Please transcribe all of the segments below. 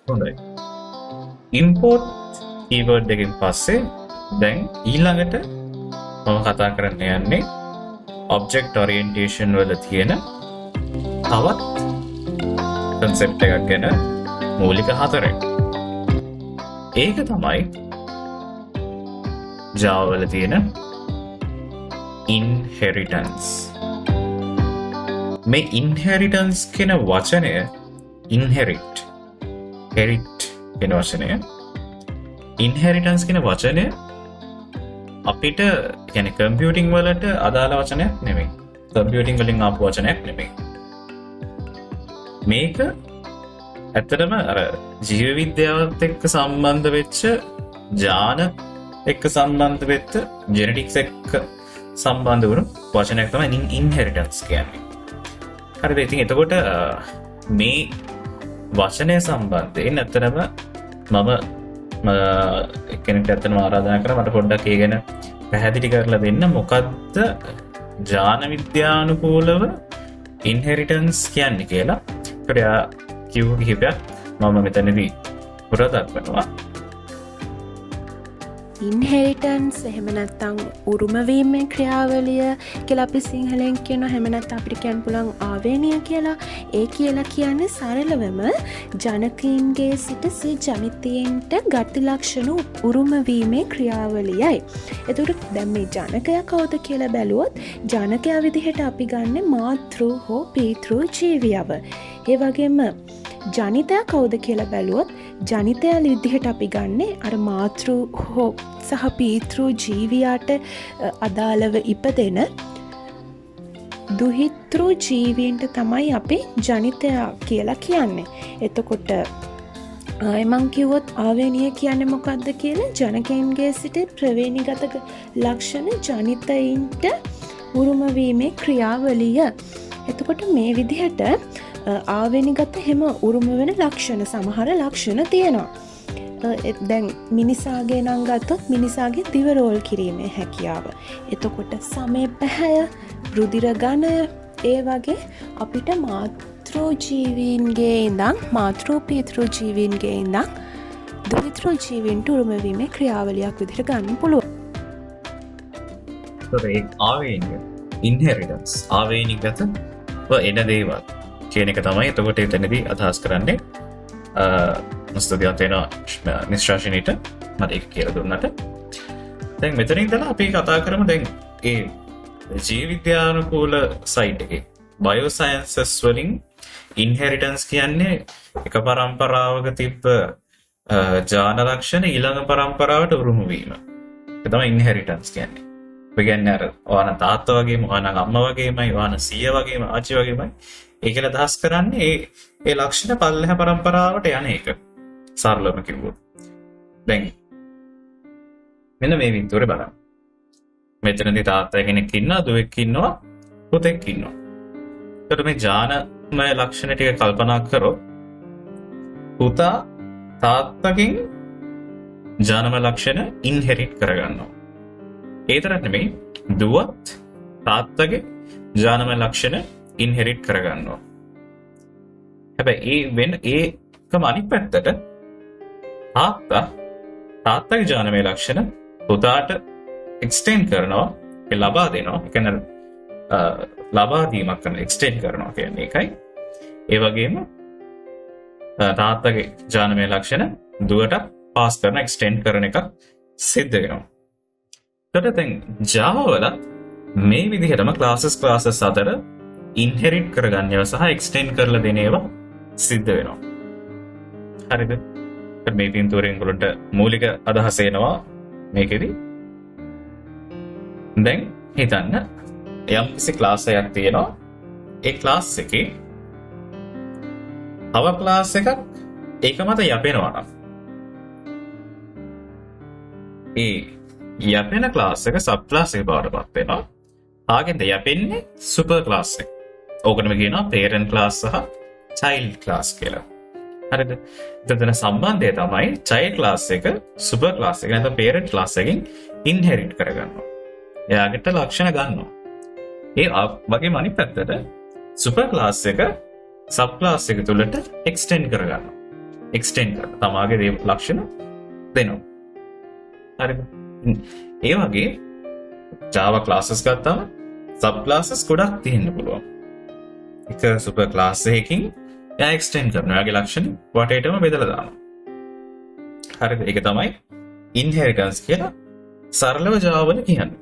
හොඳයි. import keyword එකෙන් පස්සේ දැන් ඊළඟට මම කතා කරන්න යන්නේ object orientation වල තියෙන තවත් concept එකක් ගැන මූලික හතරක්. ඒක තමයි Java වල තියෙන inheritance. මේ inheritance කියන වචනය inherit කියන වචනය inheritance කියන වචනය අපිට කියන්නේ කම්පියුටිං වලට අදාළ වචනයක් නෙමෙයි. කම්පියුටිං වලින් ආපු වචනයක් නෙමෙයි. මේක ඇත්තටම අර ජීව විද්‍යාවත් එක්ක සම්බන්ධ වෙච්ච ජාන එක්ක සම්බන්ධ වෙච්ච ජෙනටික්ස් එක්ක සම්බන්ධ වුණු වචනයක් තමයි inheritance කියන්නේ. හරිද? ඉතින් එතකොට මේ වචනය සම්බන්ධයෙන් ඇත්තටම මම කෙනෙක්ට ඇත්තටම ආරාධනා කරා මට පොඩ්ඩක් ඒ ගැන පැහැදිලි කරලා දෙන්න. මොකද්ද ජාන විද්‍යානුකූලව inheritance කියන්නේ කියලා. කිව් කිහිපයක් මම මෙතනදී පුරා දක්වනවා. ඉන්හෙරිටන්ස් එහෙම නැත්නම් උරුමවීමේ ක්‍රියාවලිය කියලා අපි සිංහලෙන් කියනවා. එහෙම නැත්නම් අපිට කියන්න පුළුවන් ආවේනිය කියලා. ඒ කියලා කියන්නේ සරලවම ජනකයින්ගේ සිට සිය ජනිතයින්ට ගති ලක්ෂණ උරුමවීමේ ක්‍රියාවලියයි. එතකොට දැන් මේ ජනකයා කවුද කියලා බැලුවොත් ජනකයා විදිහට අපි ගන්න මාතෘ හෝ පීතෘ ජීවියව. ඒ වගේම ජනිතයා කවුද කියලා බැලුවොත් ජනිතයා විදිහට අපි ගන්නේ අර මාතෘ හෝ සහ පීතෘ ජීවියාට අදාළව ඉපදෙන දුහිතෘ ජීවීන්ට තමයි අපි ජනිතයා කියලා කියන්නේ. එතකොට මං කිව්වොත් ආවේනිය කියන්නේ මොකක්ද කියලා ජනකයන්ගේ සිට ප්‍රවේණිගත ලක්ෂණ ජනිතයින්ට උරුමවීමේ ක්‍රියාවලිය. එතකොට මේ විදිහට ආවේනිගත හැම උරුම වෙන ලක්ෂණ සමහර ලක්ෂණ තියෙනවා. දැන් මිනිසාගේ නම් ගත්තොත් මිනිසාගේ දිව රෝල් කිරීමේ හැකියාව. එතකොට සමේ පැහැය, රුධිර ගණය, ඒ වගේ අපිට මාතෘ ජීවීන්ගේ ඉඳන් මාතෘ පීතෘ ජීවීන්ගේ ඉඳන් දුහිතෘ ජීවීන්ට උරුම වීමේ ක්‍රියාවලියක් විදිහට ගන්න පුළුවන්. ඒ ආවේනිය inheritance ආවේනිගත එන දේවල් කියන එක තමයි එතකොට එතනදී අදහස් කරන්නේ. ස්තුතියක් වෙනවා නිශ්ශාසනීට මට ඒක කියලා දුන්නට. දැන් මෙතන ඉඳලා අපි කතා කරමු දැන් ඒ ජීව විද්‍යානුකූල සයිඩ් එකේ බයෝසයන්සස් වලින් ඉන්හෙරිටන්ස් කියන්නේ එක පරම්පරාවක තිබ්බ ජාන ලක්ෂණ ඊළඟ පරම්පරාවට උරුම වීම. ඒක තමයි ඉන්හෙරිටන්ස් කියන්නේ. ඒ කියන්නේ අර ඔයාන තාත්තා වගේම ඔයාන අම්මා වගේමයි ඔයාන සීයා වගේම ආච්චි වගේමයි ඒකල අදහස් කරන්නේ ඒ ලක්ෂණ පල්ලෙහ පරම්පරාවට යන එක. සරලවම කිව්වොත්. දැන් මෙන්න මේ විදිහට බලන්න. මෙතනදී තාත්තා කෙනෙක් ඉන්නවා, දුවෙක් ඉන්නවා, පුතෙක් ඉන්නවා. එතකොට මේ ජානමය ලක්ෂණ ටික කල්පනා කරොත් පුතා තාත්තගෙන් ජානමය ලක්ෂණ ඉන්හෙරිට් කරගන්නවා. ඒ තරක් නෙමෙයි දුවත් තාත්තගේ ජානමය ලක්ෂණ ඉන්හෙරිට් කරගන්නවා. හැබැයි ඒකම අනිත් පැත්තට තාත්තගේ ජානමය ලක්ෂණ පුතාට එක්ස්ටෙන්ඩ් කරනවා, ඒ ලබා දෙනවා. ඒ කියන්නේ ලබා දීමක් කරන එක්ස්ටෙන්ඩ් කරනවා කියන්නේ ඒකයි. ඒ වගේම තාත්තගේ ජානමය ලක්ෂණ දුවට පාස් කරන එක්ස්ටෙන්ඩ් කරන එක සිද්ධ වෙනවා. එතකොට දැන් Java වල මේ විදිහටම ක්ලාසස් අතර ඉන්හෙරිට් කරගන්නව සහ එක්ස්ටෙන්ඩ් කරලා දෙන ඒවා සිද්ධ වෙනවා. හරිද? මේ පින්තූරයෙන් වලට මූලික අදහස එනවා මේකෙදි. දැන් හිතන්න යම්කිසි ක්ලාස් එකක් තියෙනවා. ඒ ක්ලාස් එකේ තව ක්ලාස් එකක් ඒක මත යැපෙනවා නම් ඒ යැපෙන ක්ලාස් එක සබ් ක්ලාස් එක බවට පත් වෙනවා. ආගෙන්ද යැපෙන්නේ සුපර් ක්ලාස් එක. ඕකටම කියනවා parent class සහ child class කියලා. හරිද? එතන සම්බන්ධය තමයි child class එක super class එක නැත්නම් parent class එකෙන් inherit කරගන්නවා. එයාකට ලක්ෂණ ගන්නවා. ඒ වගේම අනිත් පැත්තට super class එක sub class එක තුලට extend කරගන්නවා. එක්ස්ටෙන්ඩ් කරලා තමාගේ ලක්ෂණ දෙනවා. හරිද? ඒ වගේ Java classes ගත්තාම sub classes ගොඩක් තියෙන්න පුළුවන්. එක සුපර් ක්ලාස් එකකින් එයා එක්ස්ටෙන්ඩ් කරනවා. එයාගේ ලක්ෂණ වටේටම බෙදලා දානවා. හරිද? ඒක තමයි inheritance කියලා සරලව Java වල කියන්නේ.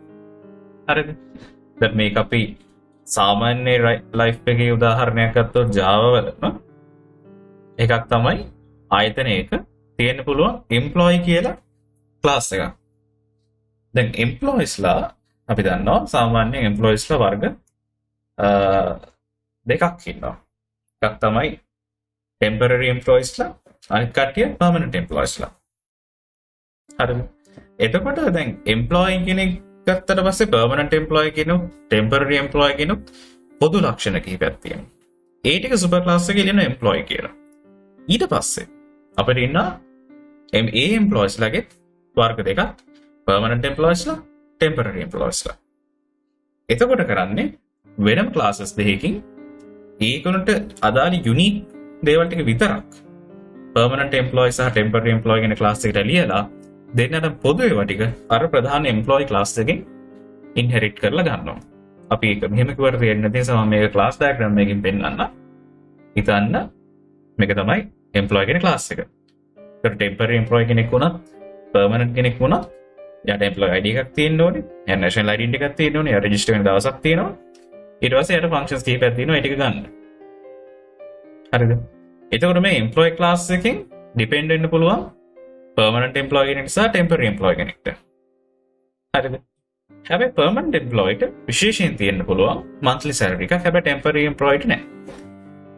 හරිද? දැන් මේක අපි සාමාන්‍ය ලයිෆ් එකේ උදාහරණයක් ගත්තොත් Java වල එකක් තමයි ආයතනයක තියෙන්න පුළුවන් employee කියලා ක්ලාස් එකක්. දැන් employeesලා අපි දන්නවා සාමාන්‍ය employeesලා වර්ග දෙකක් ඉන්නවා. එකක් තමයි temporary employeesලා අනිත් කට්ටිය permanent employeesලා. හරිද? එතකොට දැන් employee කෙනෙක් ගත්තට පස්සේ permanent employee කෙනෙක් temporary employee කෙනෙක් පොදු ලක්ෂණ කිහිපයක් තියෙනවා. ඒ ටික සුපර් ක්ලාස් එකේ ඉන්න employee කියලා. ඊට පස්සේ අපිට ඉන්නවා ඒ employees ලගේ වර්ග දෙකක් permanent employees ලා temporary employees ලා. එතකොට කරන්නේ වෙනම classes දෙකකින් ඒකනට අදාළ unique දේවල් ටික විතරක් permanent employees සහ temporary employee කියන class එකට ලියලා දෙන්නට පොදු ඒවා ටික අර ප්‍රධාන employee class එකෙන් inherit කරලා ගන්නවා. අපි ඒක මෙහෙම කිව්වට තේරෙන්නේ නැති නිසා මම මේක class diagram එකකින් පෙන්නන්න. හිතන්න මේක තමයි employee කියන class එක. ඒකට temporary employee කෙනෙක් වුණත් permanent කෙනෙක් වුණත් එයාට employee ID එකක් තියෙන්න ඕනේ. එයා national identity එකක් තියෙන්න ඕනේ. එයා register වෙන දවසක් තියෙනවා. ඊට පස්සේ එයාට functions කීපයක් තියෙනවා. ඒ ටික ගන්න. හරිද? එතකොට මේ employee class එකෙන් depend වෙන්න පුළුවන් permanent employee කෙනෙක් සහ temporary employee කෙනෙක්ට. හරිද? හැබැයි permanent employee ට විශේෂයෙන් තියෙන්න පුළුවන් monthly salary එකක්. හැබැයි temporary employee ට නෑ.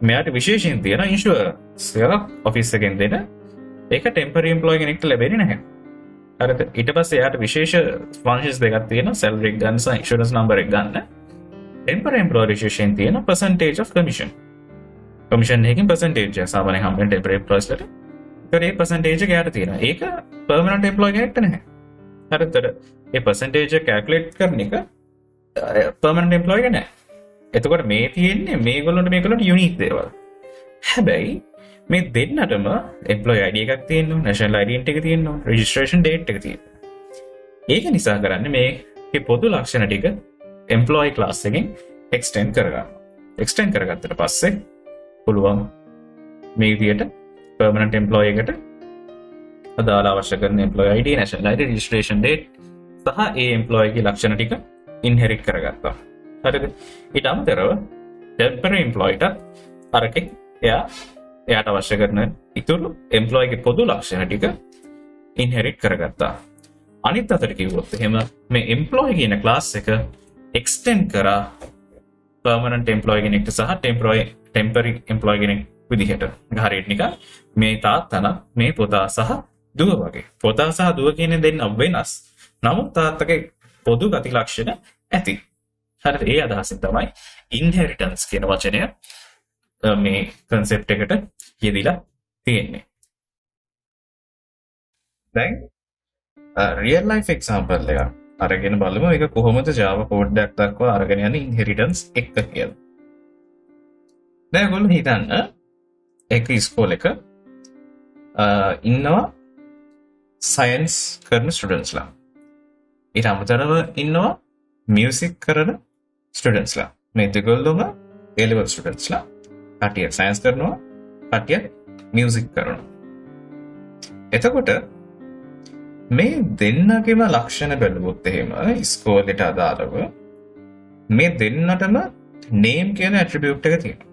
මෙයාට විශේෂයෙන් තියෙන insurance එකක් office එකෙන් දෙන. ඒක temporary employee කෙනෙක්ට ලැබෙන්නේ නැහැ. හරිද? ඊට පස්සේ එයාට විශේෂ functions දෙකක් තියෙනවා. salary එක ගන්න සහ insurance number එක ගන්න. temporary employee විශේෂයෙන් තියෙන percentage of commission. commission එකකින් percentage එක සාමාන්‍යයෙන් හම්බෙන temporary employees ලට. ඒ percentage එක එයාට තියෙනවා. ඒක permanent employee කෙනෙක්ට නැහැ. හරිද? ඒ percentage එක calculate කරන එක permanent employee එක නැහැ. එතකොට මේ තියෙන්නේ මේගොල්ලන්ට unique දේවල්. හැබැයි මේ දෙන්නටම employee ID එකක් තියෙනවා, national identity එක තියෙනවා, registration date එක තියෙනවා. ඒක නිසා කරන්නේ මේ පොදු ලක්ෂණ ටික employee class එකෙන් extend කරගන්නවා. extend කරගත්තට පස්සේ පුළුවන් මේ විදියට permanent employee එකට අදාළ අවශ්‍ය කරන employee ID, national ID, registration date සහ ඒ employee ගේ ලක්ෂණ ටික inherit කරගත්තා. හරිද? ඊට අමතරව temporary employee ට අරකේ එයාට අවශ්‍ය කරන ඉතුරු employee ගේ පොදු ලක්ෂණ ටික inherit කරගත්තා. අනිත් අතට කිව්වොත් එහෙම මේ employee කියන class එක extend කරා permanent employee කෙනෙක්ට සහ temporary employee කෙනෙක් විදිහට. හරියට නිකන් මේ තාත්තා නම් මේ පුතා සහ දුව වගේ. පුතා සහ දුව කියන දෙන්න වෙනස්. නමුත් තාත්තගේ පොදු ගති ලක්ෂණ ඇති. හරිද? ඒ අදහසින් තමයි inheritance කියන වචනය මේ concept එකට යෙදিলা තියෙන්නේ. දැන් real life example එක අරගෙන බලමු ඒක කොහොමද Java code එකක් දක්වා අරගෙන යන්නේ inheritance එක කියලා. දැන් ඔයගොල්ලෝ හිතන්න එක ඉස්කෝලේක ඉන්නවා science කරන students ලා. ඊට අමතරව ඉන්නවා music කරන students ලා. මේ දෙගොල්ලෝම A level students ලා. කට්ටිය science කරනවා, කට්ටිය music කරනවා. එතකොට මේ දෙන්නගේම ලක්ෂණ බැලුවොත් එහෙම ඉස්කෝලේට අදාළව මේ දෙන්නටම name කියන attribute එක තියෙනවා.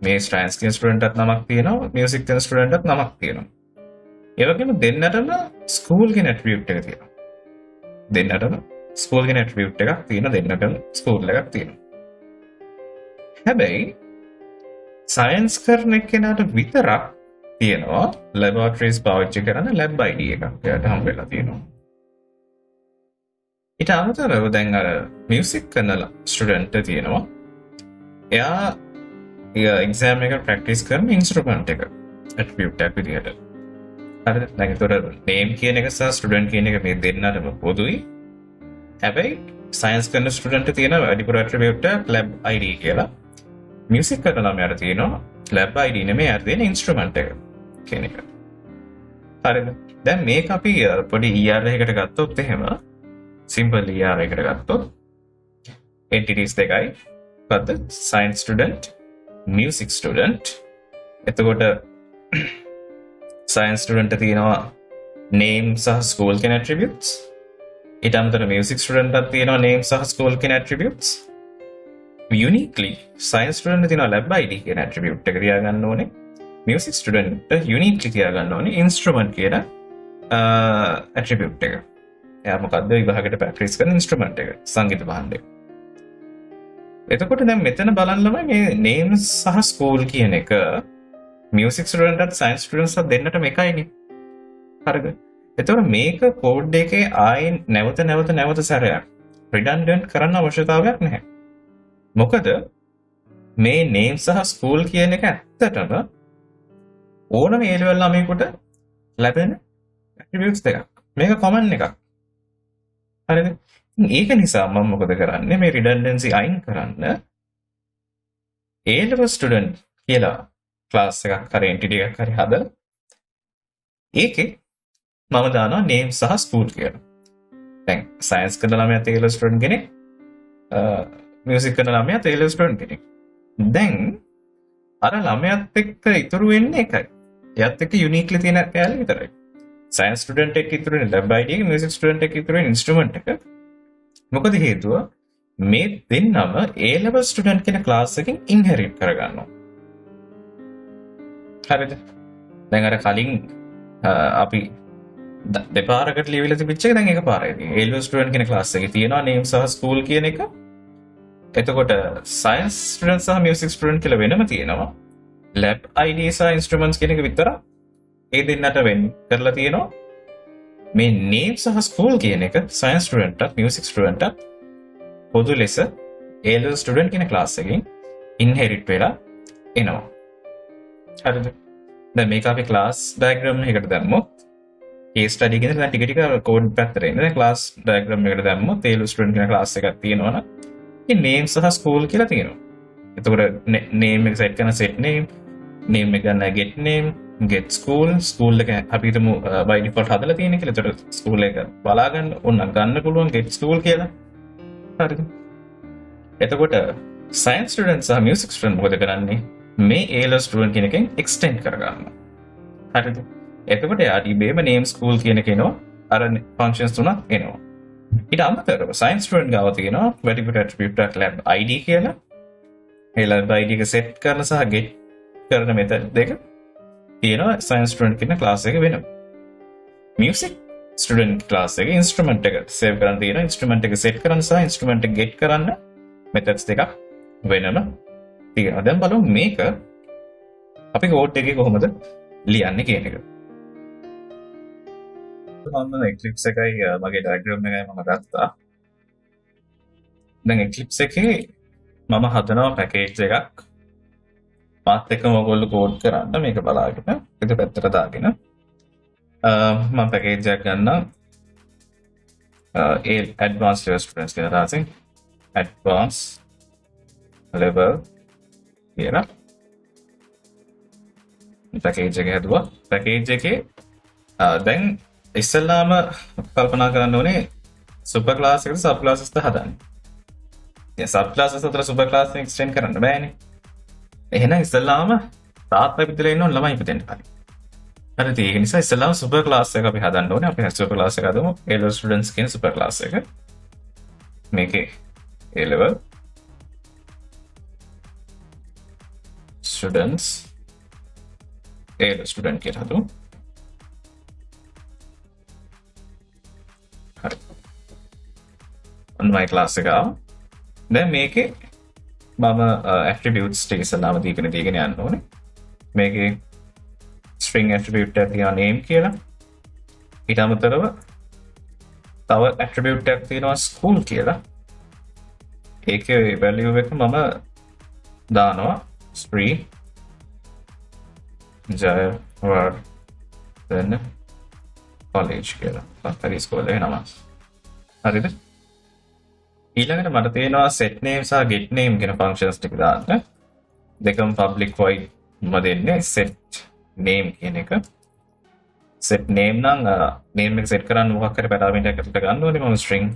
මේ science කියන student එකත් නමක් තියෙනවා, music කියන student එකත් නමක් තියෙනවා. ඒ වගේම දෙන්නටම school කියන attribute එක තියෙනවා. දෙන්නටම school කියන attribute එකක් තියෙන, දෙන්නටම school එකක් තියෙනවා. හැබැයි science කරන කෙනාට විතරක් තියෙනවා laboratories පාවිච්චි කරන lab ID එකක්. එයාට හම් වෙලා තියෙනවා. ඊට අමතරව දැන් අර music කරන student තියෙනවා. එයා exam එක practice කරන instrument එක attribute එකක් විදිහට. හරිද? දැන් ඒතර name කියන එක සහ student කියන එක මේ දෙන්නටම පොදුයි. හැබැයි science කරන student තියෙන වැඩිපුර attribute එක lab ID කියලා. music කරන ළමයාට තියෙනවා lab ID නෙමෙයි අර දෙන instrument එක. කියන එක. හරිද? දැන් මේක අපි පොඩි ER එකකට ගත්තොත් එහෙම simple ER එකකට ගත්තොත් entities දෙකයි. මොකද්ද? science student, music student. එතකොට science student තියෙනවා name සහ school කියන attributes. ඊට අමතරව music student එකක් තියෙනවා name සහ school කියන attributes. uniquely science student තියෙනවා lab id කියන attribute එක තියාගන්න ඕනේ. music student uniquely තියාගන්න ඕනේ instrument කියන attribute එක. එයා මොකද්ද විභාගයට practice කරන instrument එක, සංගීත භාණ්ඩය. එතකොට දැන් මෙතන බලන්න ළමයි මේ name සහ school කියන එක music student at science students දෙන්නටම එකයිනේ. හරිද? එතකොට මේක කෝඩ් එකේ ආයෙ නැවත සැරයක් redundant කරන්න අවශ්‍යතාවයක් නැහැ. මොකද මේ name සහ school කියන එක ඇත්තටම ඕනම A level ළමයෙකුට ලැබෙන attributes දෙකක්. මේක common එකක්. හරිද? ඒක නිසා මම මොකද කරන්නේ මේ redundancy අයින් කරන්න A level student කියලා class එකක් හරි entity එකක් හරි හදලා ඒකේ මම දානවා name සහ school කියලා. දැන් science කරන ළමයා A level student කෙනෙක්, music කරන ළමයා A level student කෙනෙක්. දැන් අර ළමයාත් එක්ක ඉතුරු වෙන්නේ එකයි. එයාත් එක්ක uniquely තියෙන කැලේ විතරයි. science student එක්ක ඉතුරු වෙන lab id එක, music student එක්ක ඉතුරු වෙන instrument එක. මොකද හේතුව මේ දෙන්නම A level student කියන class එකෙන් inherit කරගන්නවා. හරිද? දැන් අර කලින් අපි දෙපාරකට ලියවිලා තිබිච්ච එක දැන් එකපාරයි. A level student කියන class එකේ තියෙනවා name සහ school කියන එක. එතකොට science student සහ music student කියලා වෙනම තියෙනවා. lab id සහ instruments කියන එක විතර ඒ දෙන්නට වෙන් කරලා තියෙනවා. මේ name සහ school කියන එක science student ට music student ට පොදු ලෙස A level student කියන class එකෙන් inherit වෙලා එනවා. හරිද? දැන් මේක අපි class diagram එකකට දැම්මොත් case study එකේ ඉඳලා ටික ටික code පැත්තට එන්න. දැන් class diagram එකට දැම්මොත් A level student කියන class එකක් තියෙනවා නම් මේ name සහ school කියලා තියෙනවා. එතකොට name එක set කරන set name එක ගන්න get school එක අපි හිතමු by default හදලා තියෙන කියලා. එතකොට school එක බලා ගන්න ඕන ගන්න පුළුවන් get school කියලා. හරිද? එතකොට science student සහ music student මොකද කරන්නේ? මේ A level student කියන එකෙන් extend කරගන්නවා. හරිද? එතකොට යාට ඉබේම name school කියන එක එනවා. අර functions තුනක් එනවා. ඊට අමතරව science student ගාව තියෙනවා vertical attribute එකක් lab id කියලා. ඒ lab id එක set කරන සහ get කරන method දෙක තියෙනවා science student කියන class එක වෙනම. music student class එකේ instrument එක save කරන්න තියෙනවා. instrument එක set කරන්න සහ instrument එක get කරන්න methods දෙකක් වෙනම තියෙනවා. දැන් බලමු මේක අපි code එකේ කොහොමද ලියන්නේ කියන එක. මම Eclipse එකයි මගේ diagram එකයි මම ගත්තා. දැන් Eclipse එකේ මම හදනවා package එකක්. මාත් එක්කම ඔයගොල්ලෝ code කරන්න මේක බලාගෙන ඒක පැත්තට දාගෙන මම package එකක් ගන්නවා. advanced level students කියලා දාසින් advanced level කියලා package එක හදුවා. package එකේ දැන් ඉස්සෙල්ලාම කල්පනා කරන්න ඕනේ super class එකට sub classes ද හදන්න. දැන් sub classes අතර super class එක extend කරන්න බෑනේ. එහෙනම් ඉස්සෙල්ලාම තාත්තා පිටලා ඉන්න ළමයි ඉපදෙන්න කලින්. හරිද? ඒක නිසා ඉස්සෙල්ලාම super class එක අපි හදන්න ඕනේ. අපි super class එක හදමු. A level students කියන super class එක. මේකේ A level students A level student කියලා හදමු. හරි. ඔන්න my class එක ආවා. දැන් මේකේ මම attributes ටික ඉස්සලාම දීගෙන යන්න ඕනේ. මේකේ string attribute එකක් තියෙනවා name කියලා. ඊට අමතරව තව attribute එකක් තියෙනවා school කියලා. ඒකේ value එක මම දානවා Sri Jayawardena college කියලා. පත්තරි ඉස්කෝලේ නම. හරිද? ඊළඟට මට තියෙනවා set name සහ get name කියන functions ටික දාන්න. දෙකම public void ම දෙන්නේ set name කියන එක set name නම් name එක set කරන්න මොකක් හරි parameter එකක් ඇතුළට ගන්න ඕනේ මම string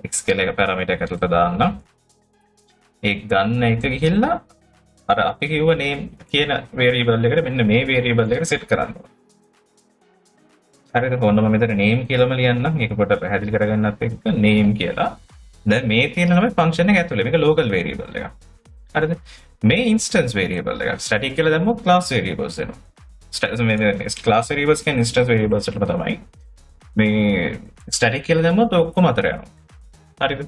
x කියලා එක parameter එකක් ඇතුළට දාන්න ඒක ගන්න එක ගිහිල්ලා අර අපි කිව්ව name කියන variable එකට මෙන්න මේ variable එකට set කරන්න ඕනේ හරිද කොහොමද මම මෙතන name කියලාම ලියන්නම් ඒක පොඩ්ඩක් පැහැදිලි කරගන්නත් එක්ක name කියලා දැන් මේ තියෙන තමයි function එක ඇතුලේ මේක local variable එකක් හරිද මේ instance variable එකක් static කියලා දැම්මොත් class variables එනවා class variables කියන්නේ instance variables වලට තමයි මේ static කියලා දැම්මොත් ඔක්කොම අතර යනවා හරිද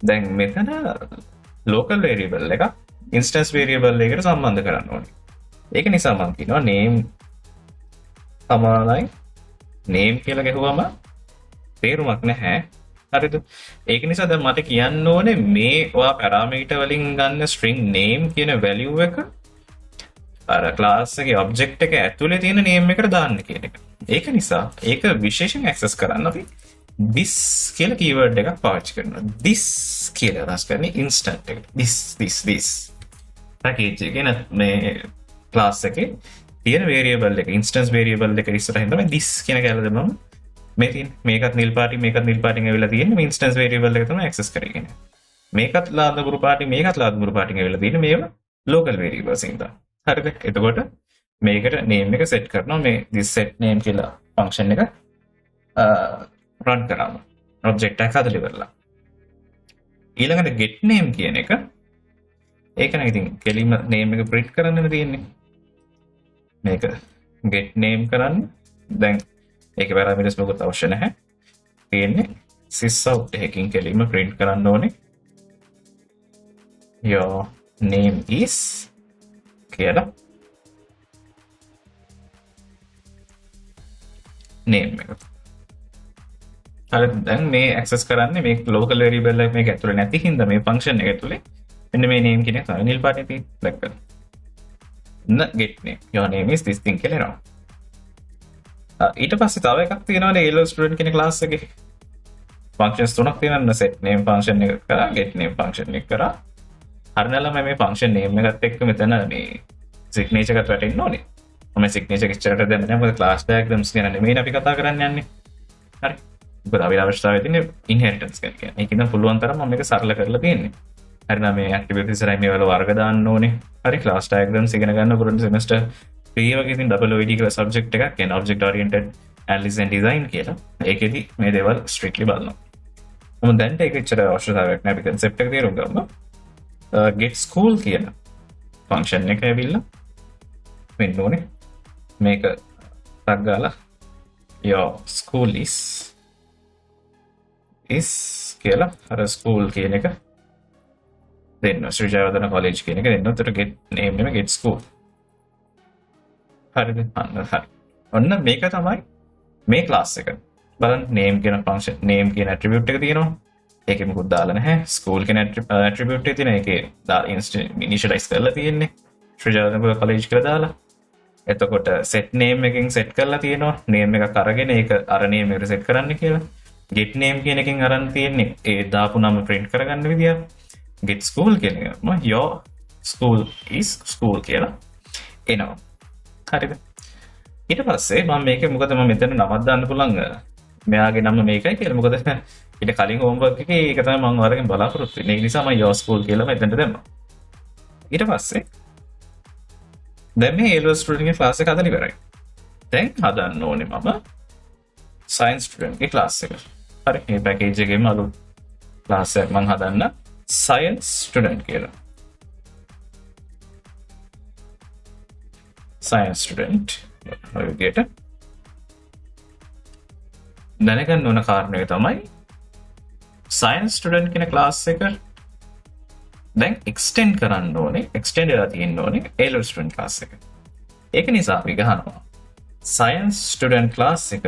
දැන් මෙතන local variable එක instance variable එකට සම්බන්ධ කරන්න ඕනේ ඒක නිසා මම කියනවා name සමානයි name කියලා ගැහුවම තේරුමක් නැහැ හරිද ඒක නිසා දැන් මට කියන්න ඕනේ මේ ඔයා parameter වලින් ගන්න string name කියන value එක අර class එකේ object එක ඇතුලේ තියෙන name එකට දාන්න කියන එක. ඒක නිසා ඒක විශේෂයෙන් access කරන්න අපි this කියලා keyword එකක් පාවිච්චි කරනවා. this කියලා අදහස් කරන්නේ instant එක. this package එකේ මේ class එකේ තියෙන variable එක instance variable එක ඉස්සරහින් තමයි this කියන කැලේ දෙමම මේ තියෙන මේකත් නිල් පාටින් ඇවිල්ලා තියෙන්නේ මේ instance variable එක තමයි access කරගෙන. මේකත් ලාදඹුරු පාටින් ඇවිල්ලා තියෙන්නේ මේවා local variables ඉඳලා. හරිද? එතකොට මේකට name එක set කරනවා මේ this set name කියලා function එක run කරනවා. object එක හදලා ඉවරලා. ඊළඟට get name කියන එක ඒක නම් ඉතින් කෙලින්ම name එක print කරන්නනේ තියෙන්නේ. මේක get name කරන්න දැන් ඒක parameters මොකද අවශ්‍ය නැහැ. තියෙන්නේ sysout එකකින් කෙලින්ම print කරන්න ඕනේ. your name is කියලා name එක. හරිද? දැන් මේ access කරන්නේ මේ local variable එක මේක ඇතුලේ නැති හින්දා මේ function එක ඇතුලේ මෙන්න මේ name කියන එක තමයි නිල් පාටේ තියෙන black color. get name your name is this thing කියලා එනවා. ඊට පස්සේ තව එකක් තියෙනවානේ hello student කියන class එකේ functions තුනක් තියෙනවා set name function එක කරා get name function එක කරා හරිනලම මේ function name එකත් එක්ක මෙතන මේ signature එකට වැටෙන්න ඕනේ මම signature ඉස්සරහට දැම්ම නෑ මොකද class diagrams ගැන නෙමෙයි අපි කතා කරන්න යන්නේ හරි මොකද අපි අවශ්‍යතාවය තියෙන්නේ inheritance ගැන කියන්නේ ඒකින්ද පුළුවන් තරම් මම මේක සරල කරලා තියෙන්නේ හරි නම් මේ activity ඉස්සරහින් මේවල වර්ග දාන්න ඕනේ හරි class diagrams ඉගෙන ගන්න පුරුදු semester ඒ වගේ ඉතින් OOD කියලා subject එකක් කියන්නේ object oriented analysis and design කියලා. ඒකෙදි මේ දේවල් strictly බලනවා. මම දැන් ඒක ඉච්චර අවශ්‍යතාවයක් නැහැ අපි concept එක තේරුම් ගමු. get school කියන function එක ඇවිල්ලා වෙන්න ඕනේ. මේක ටග් ගාලා your school is කියලා අර school කියන එක දෙන්න. ශ්‍රී ජයවර්ධන college කියන එක දෙන්න. උතර get name නෙමෙයි get school. හරි ඔන්න මේක තමයි මේ class එක බලන්න name කියන function name කියන attribute එක තියෙනවා ඒකෙ මොකුත් දාලා නැහැ school කියන attribute එක තියෙන ඒකේ initialize කරලා තියෙන්නේ ශ්‍රී ජයවර්ධන college කියලා දාලා එතකොට set name එකකින් set කරලා තියෙනවා name එකක් අරගෙන ඒක අර name එකට set කරන්න කියලා get name කියන එකෙන් අරන් තියෙන්නේ ඒ දාපු නම print කරගන්න විදිය get school කියන එක your school is school කියලා එනවා හරිද ඊට පස්සේ මම මේක මොකද මම මෙතන නමක් දාන්න පුළුවන් මෙයාගේ නම මේකයි කියලා මොකද ඊට කලින් homework එකේ ඒක තමයි මම වරකින් බලාපොරොත්තු වෙන්නේ ඒ නිසා මම your school කියලා මෙතනට දැම්මා ඊට පස්සේ දැන් මේ hello student ගේ class එක හදලා ඉවරයි දැන් හදන්න ඕනේ මම science student ගේ class එක හරි මේ package එකේම අලුත් class එකක් මම හදන්න science student කියලා science student විදියට දැනගන්න ඕන කාරණය තමයි science student කියන class එක දැන් extend කරන්න ඕනේ extend වෙලා තියෙන්න ඕනේ hello student class එක ඒක නිසා අපි ගහනවා science student class එක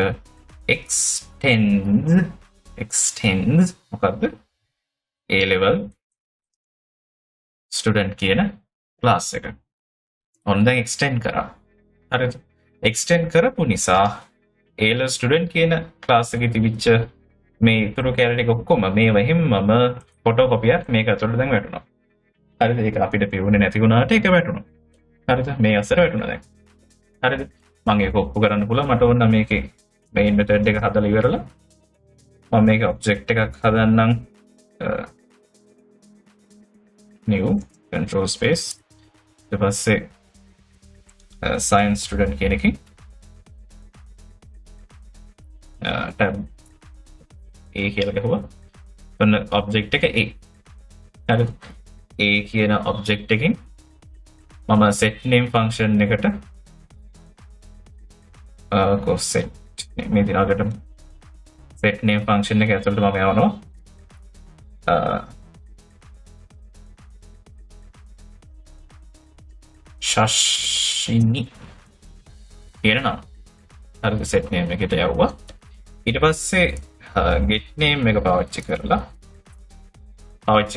extend මොකක්ද A level student කියන class එක ඔන්න දැන් extend කරා හරිද extend කරපු නිසා A student කියන class එකේ තිබිච්ච මේ ඉතුරු කැලේ ටික ඔක්කොම මේ වෙහිම්මම photocopy එකක් මේක ඇතුළට දැන් වැටුණා හරිද ඒක අපිට පිරුණේ නැති වුණාට ඒක වැටුණා හරිද මේ අසර වැටුණා දැන් හරිද? මම ඒක ඔප්පු කරන්න පුළුවන්. මට ඕන මේකේ main method එක හදලා ඉවරලා මම මේක object එකක් හදන්නම්. new control space ඊට පස්සේ science student කියන එකකින් tab A කියලා ගහුවා. ඔන්න object එක A. හරිද? A කියන object එකකින් මම set name function එකට set මේ දිනාකට set name function එක ඇතුළට මම යවනවා ශෂිනි කියන නම. හරිද? set name එකට යවුවා. ඊට පස්සේ get name එක පාවිච්චි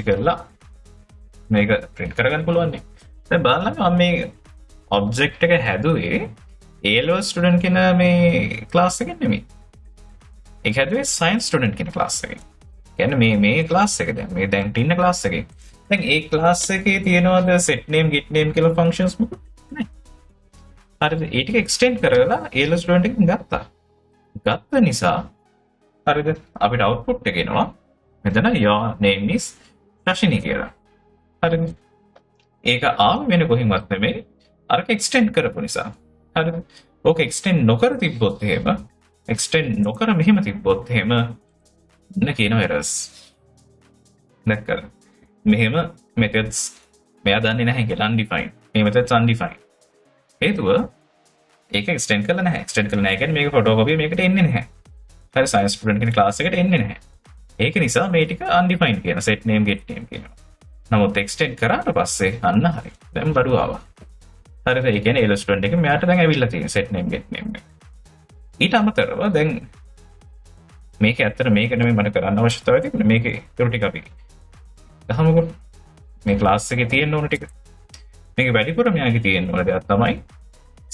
කරලා මේක print කරගන්න පුළුවන් නේ. දැන් බලන්න මම මේ object එක හැදුවේ A level student කියන මේ class එකෙන් නෙමෙයි. ඒක හැදුවේ science student කියන class එකෙන්. කියන්නේ මේ class එක දැන් ඉන්න class එකේ. දැන් ඒ class එකේ තියෙනවද set name get name කියලා functions මොකද? නැහැ. හරිද? ඒ ටික extend කරලා A level student එකෙන් ගත්තා. ගත්ත නිසා හරිද? අපිට output එක එනවා. මෙතන your name is Rashini කියලා. හරිද? ඒක ආව වෙන කොහෙන්වත් නෙමෙයි. අරක extend කරපු නිසා. හරිද? ඕක extend නොකර තිබ්බොත් එහෙම extend නොකර මෙහෙම තිබ්බොත් එහෙම කියන errors. දැක්කද? මෙහෙම methods මෙයා දන්නේ නැහැ කියලා undefined. මේ methods undefined. හේතුව ඒක extend කරලා නැහැ. extend කරලා නැහැ කියන්නේ මේක photocopy මේකට එන්නේ නැහැ. හරි science student කියන class එකට එන්නේ නැහැ. ඒක නිසා මේ ටික undefined කියන set name get name කියනවා. නමුත් extend කරාට පස්සේ අන්න හරි. දැන් බඩු ආවා. හරිද? ඒ කියන්නේ A student එක මෙයාට දැන් ඇවිල්ලා තියෙන set name get name එක. ඊට අමතරව දැන් මේක ඇත්තට මේක නෙමෙයි මට කරන්න අවශ්‍යතාවය තිබුණේ. මේකේ ඊටු ටික අපි ගහමුකෝ. මේ class එකේ තියෙන ඕන ටික. මේක වැඩිපුර මෙයාගේ තියෙන ඕන දෙයක් තමයි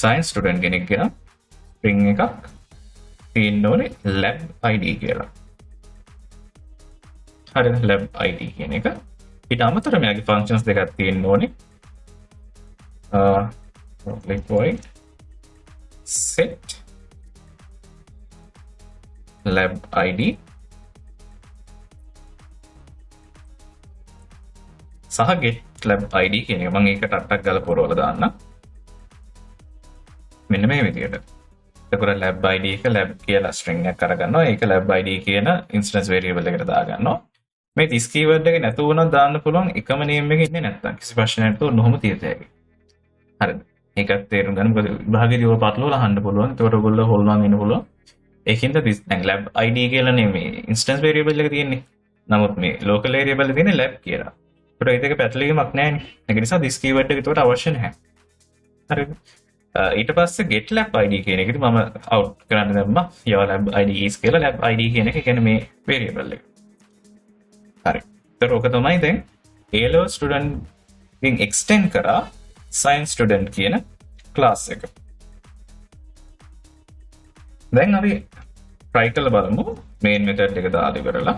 science student කෙනෙක් කියන string එකක් තියෙන්න ඕනේ lab id කියලා. හරිද? lab id කියන එක. ඊට අමතරව මෙයාගේ functions දෙකක් තියෙන්න ඕනේ. public void set lab id සහ get lab id කියන එක. මම ඒකට අටක් ගාලා පොරවලා දාන්න. මෙන්න මේ විදියට. එතකොට lab id එක lab කියලා string එකක් අරගන්නවා. ඒක lab id කියන instance variable එකට දාගන්නවා. මේ this keyword එක නැතුව උනත් දාන්න පුළුවන් එකම name එක ඉන්නේ නැත්තම් කිසි ප්‍රශ්නයක් නැතුව නොහොම තියත හැකියි. හරිද? ඒකත් තේරුම් ගන්න. මොකද විභාගයේදී ඔය පටලවලා අහන්න පුළුවන්. ඒකට ඔයගොල්ලෝ හොල්මන් වෙන්න පුළුවන්. ඒකින්ද දැන් lab id කියලා නේ මේ instance variable එක තියෙන්නේ. නමුත් මේ local variable එකේ තියෙන්නේ lab කියලා. ඒකට ඒක දෙක පැටලීමක් නැහැ නේ. ඒක නිසා this keyword එක ඒකට අවශ්‍ය නැහැ. හරිද? ඊට පස්සේ get lab id කියන එකදී මම out කරන්න දැම්මා your lab id is කියලා. lab id කියන එක කියන්නේ මේ variable එක. හරි. ඒතර ඔක තමයි දැන් A level student ගෙන් extend කරා science student කියන class එක. දැන් අපි try කරලා බලමු main method එක දාලා ඉවරලා.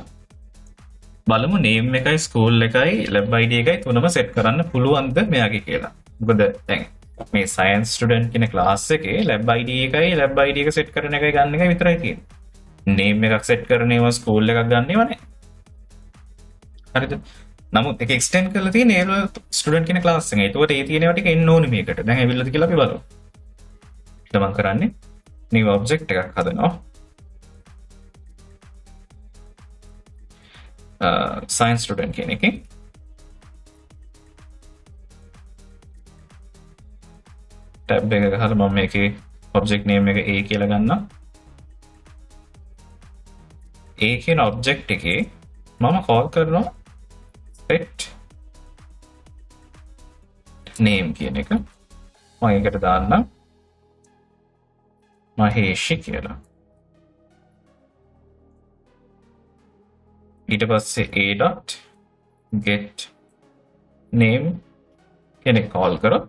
බලමු name එකයි school එකයි lab id එකයි තුනම set කරන්න පුළුවන්ද මෙයාගේ කියලා. මොකද දැන් මේ science student කියන class එකේ lab id එකයි lab id එක set කරන එකයි ගන්න එකයි විතරයි තියෙන්නේ. name එකක් set කරන ඒවා school එකක් ගන්න ඒවා නෑ. හරිද? නමුත් ඒක extend කරලා තියෙන ඒ student කියන class එකේ. ඒකට ඒ තියෙන ඒවා ටික එන්න ඕනේ මේකට. දැන් ඇවිල්ලාද කියලා අපි බලමු. ඊට මම කරන්නේ new object එකක් හදනවා. science student කියන එකේ tab එක ගහලා මම මේකේ object name එක A කියලා ගන්නවා. A කියන object එකේ මම call කරනවා set name කියන එක. මම ඒකට දාන්නම් මහේෂි කියලා. ඊට පස්සේ a.get name කෙනෙක් call කරොත්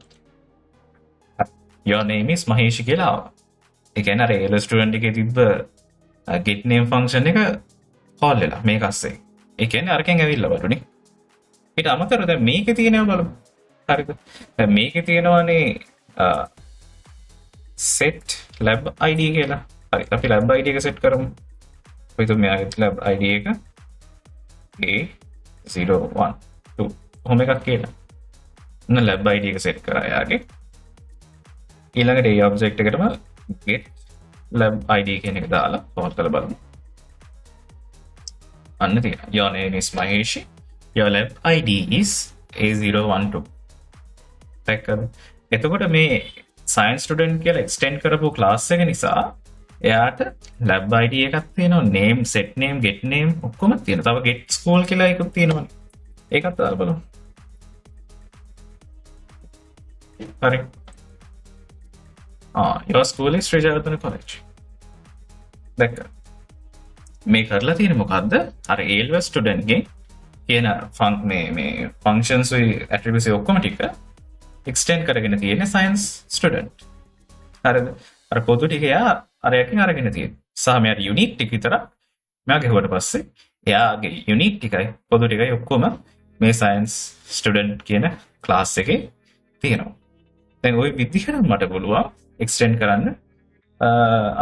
your name is මහේෂි කියලා ආවා. ඒ කියන්නේ අර A student එකේ තිබ්බ get name function එක call වෙලා මේක ASCII. ඒ කියන්නේ අරකින් ඇවිල්ලා බලුනේ. ඊට අමතරව දැන් මේකේ තියෙනවා බලමු. හරිද? දැන් මේකේ තියෙනවානේ set lab id කියලා. හරි අපි lab id එක set කරමු. අපි තුමු මෙයාගේ lab id එක A012 කොහොම එකක් කියලා. න lab id එක set කරා යාගේ. ඊළඟට ඒ object එකටම get lab id කියන එක දාලා පවර් කරලා බලමු. අන්න තියෙනවා. Your name is Mahesh. Your lab id is A012. දැක්කද? එතකොට මේ science student කියලා extend කරපු class එක නිසා එයාට lab id එකක් තියෙනවා, name, set name, get name ඔක්කොම තියෙනවා. තව get school කියලා එකක් තියෙනවනේ. ඒකත් දාලා බලමු. හරි. your school is Sri Jayawardhana College. දැක්කද? මේ කරලා තියෙන්නේ මොකද්ද? අර A-level student ගේ කියන මේ functions attributes ඔක්කොම ටික extend කරගෙන තියෙන science student. හරිද? අර පොදු ටික එයා අර එකකින් අරගෙන තියෙනවා. සහ මෙයාට unique ටික විතර මෙයා ගෙවුවට පස්සේ එයාගේ unique ටිකයි පොදු ටිකයි ඔක්කොම මේ science student කියන class එකේ තියෙනවා. දැන් ওই විදිහට මට පුළුවන් extend කරන්න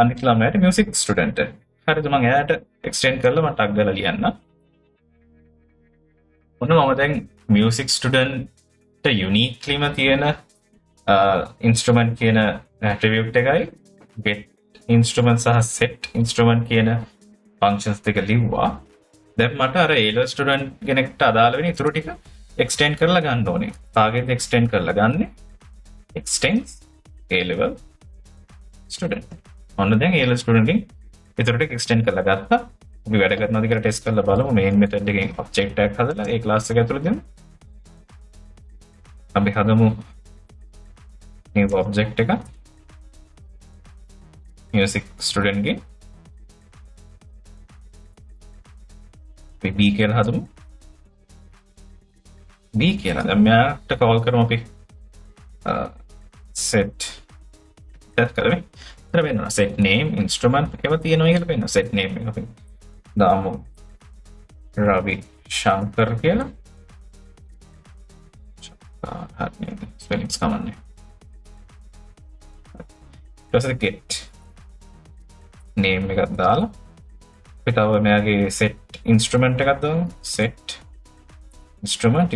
අනිත් ළමයාට music student. හරිද? මම එයාට extend කරලා මට ටග් ගාලා ලියන්න. ඔන්න මම දැන් music student uniquelyම තියෙන instrument කියන attribute එකයි get instrument සහ set instrument කියන functions දෙක ලිව්වා. දැන් මට අර A-level student කෙනෙක්ට අදාළ වෙන ඉතුරු ටික extend කරලා ගන්න ඕනේ. කාගෙන්ද extend කරලා ගන්නෙ? extends A-level student. ඔන්න දැන් A-level student ගෙන් ඉතුරු ටික extend කරලා ගත්තා. අපි වැඩ කරනවාද කියලා ටෙස්ට් කරලා බලමු. main method එකෙන් object එකක් හදලා ඒ class එක ඇතුළේ දෙමු. අපි හදමු new object එක music student ගේ B කියලා හදමු. B කියලා දැන් මෙයාට call කරමු අපි set set කරමු. ඊට වෙනවා set name instrument එකම තියෙනවා කියලා වෙනවා. set name එක අපි දාමු Ravi Shankar කියලා. හරි ස්පෙලිංස් කමන්නේ. ඊට පස්සේ get name එකක් දාලා අපි තව මෙයාගේ set instrument එකක් දාමු. set instrument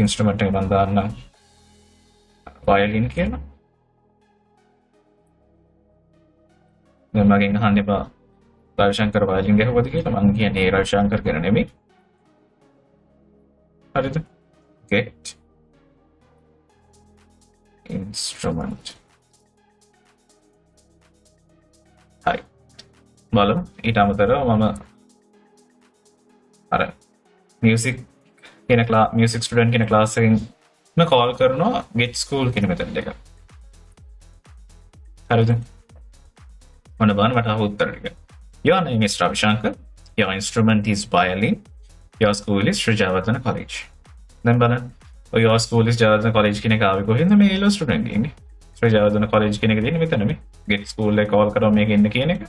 එක මම දාන්නම් violin කියලා. දැන් මගෙන් අහන්න එපා Ravi Shankar violin ගැහුවද කියලා. මම කියන්නේ Ravi Shankar කියන නෙමෙයි. හරිද? get instrument. හරි. බලමු. ඊට අමතරව මම අර music කියන music student කියන class එකෙන් මම call කරනවා get school කියන method එක. හරිද? මොන බලන්න මට අහු උත්තර ටික. Your name is Ravi Shankar. Your instrument is violin. Your school is Sri Jayawardhana College. දැන් බලන්න. your school is Jayawardhana College කියන එක ආවේ කොහෙන්ද? මේ A-level student ඉන්නේ. Sri Jayawardhana College කියන එක තියෙන්නේ මෙතන මේ. get school එක call කරා මේක එන්න කියන එක.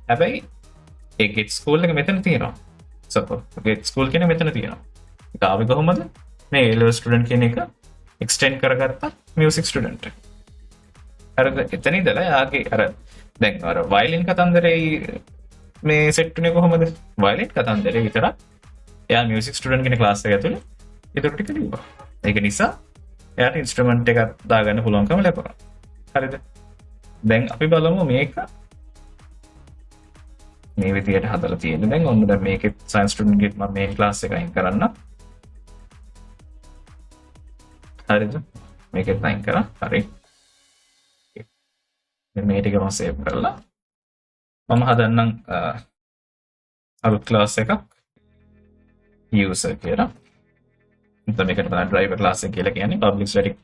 හැබැයි ඒ get school එක මෙතන තියෙනවා. suppose get school කියන එක මෙතන තියෙනවා. ඒක ආවේ කොහොමද? මේ A-level student කියන එක extend කරගත්ත music student. හරිද? එතන ඉඳලා යාගේ අර දැන් අර violin කතන්දරේ මේ set උනේ කොහොමද? violin කතන්දරේ විතරක් එයා music student කියන class එක ඇතුලේ ඉතුරු ටික ලිව්වා. ඒක නිසා එයාට instrument එකක් දාගන්න පුළුවන්කම ලැබුණා. හරිද? දැන් අපි බලමු මේක මේ විදියට හදලා තියෙන්නේ. දැන් ඔන්න දැන් මේකේ science student ගේ මම main class එක අයින් කරන්න. හරිද? මේකෙත් අයින් කරා. හරි. මේ ටික මම save කරලා මම හදන්නම් අලුත් class එකක් user කියලා. එතන මේකට තමයි driver class එක කියලා කියන්නේ. public static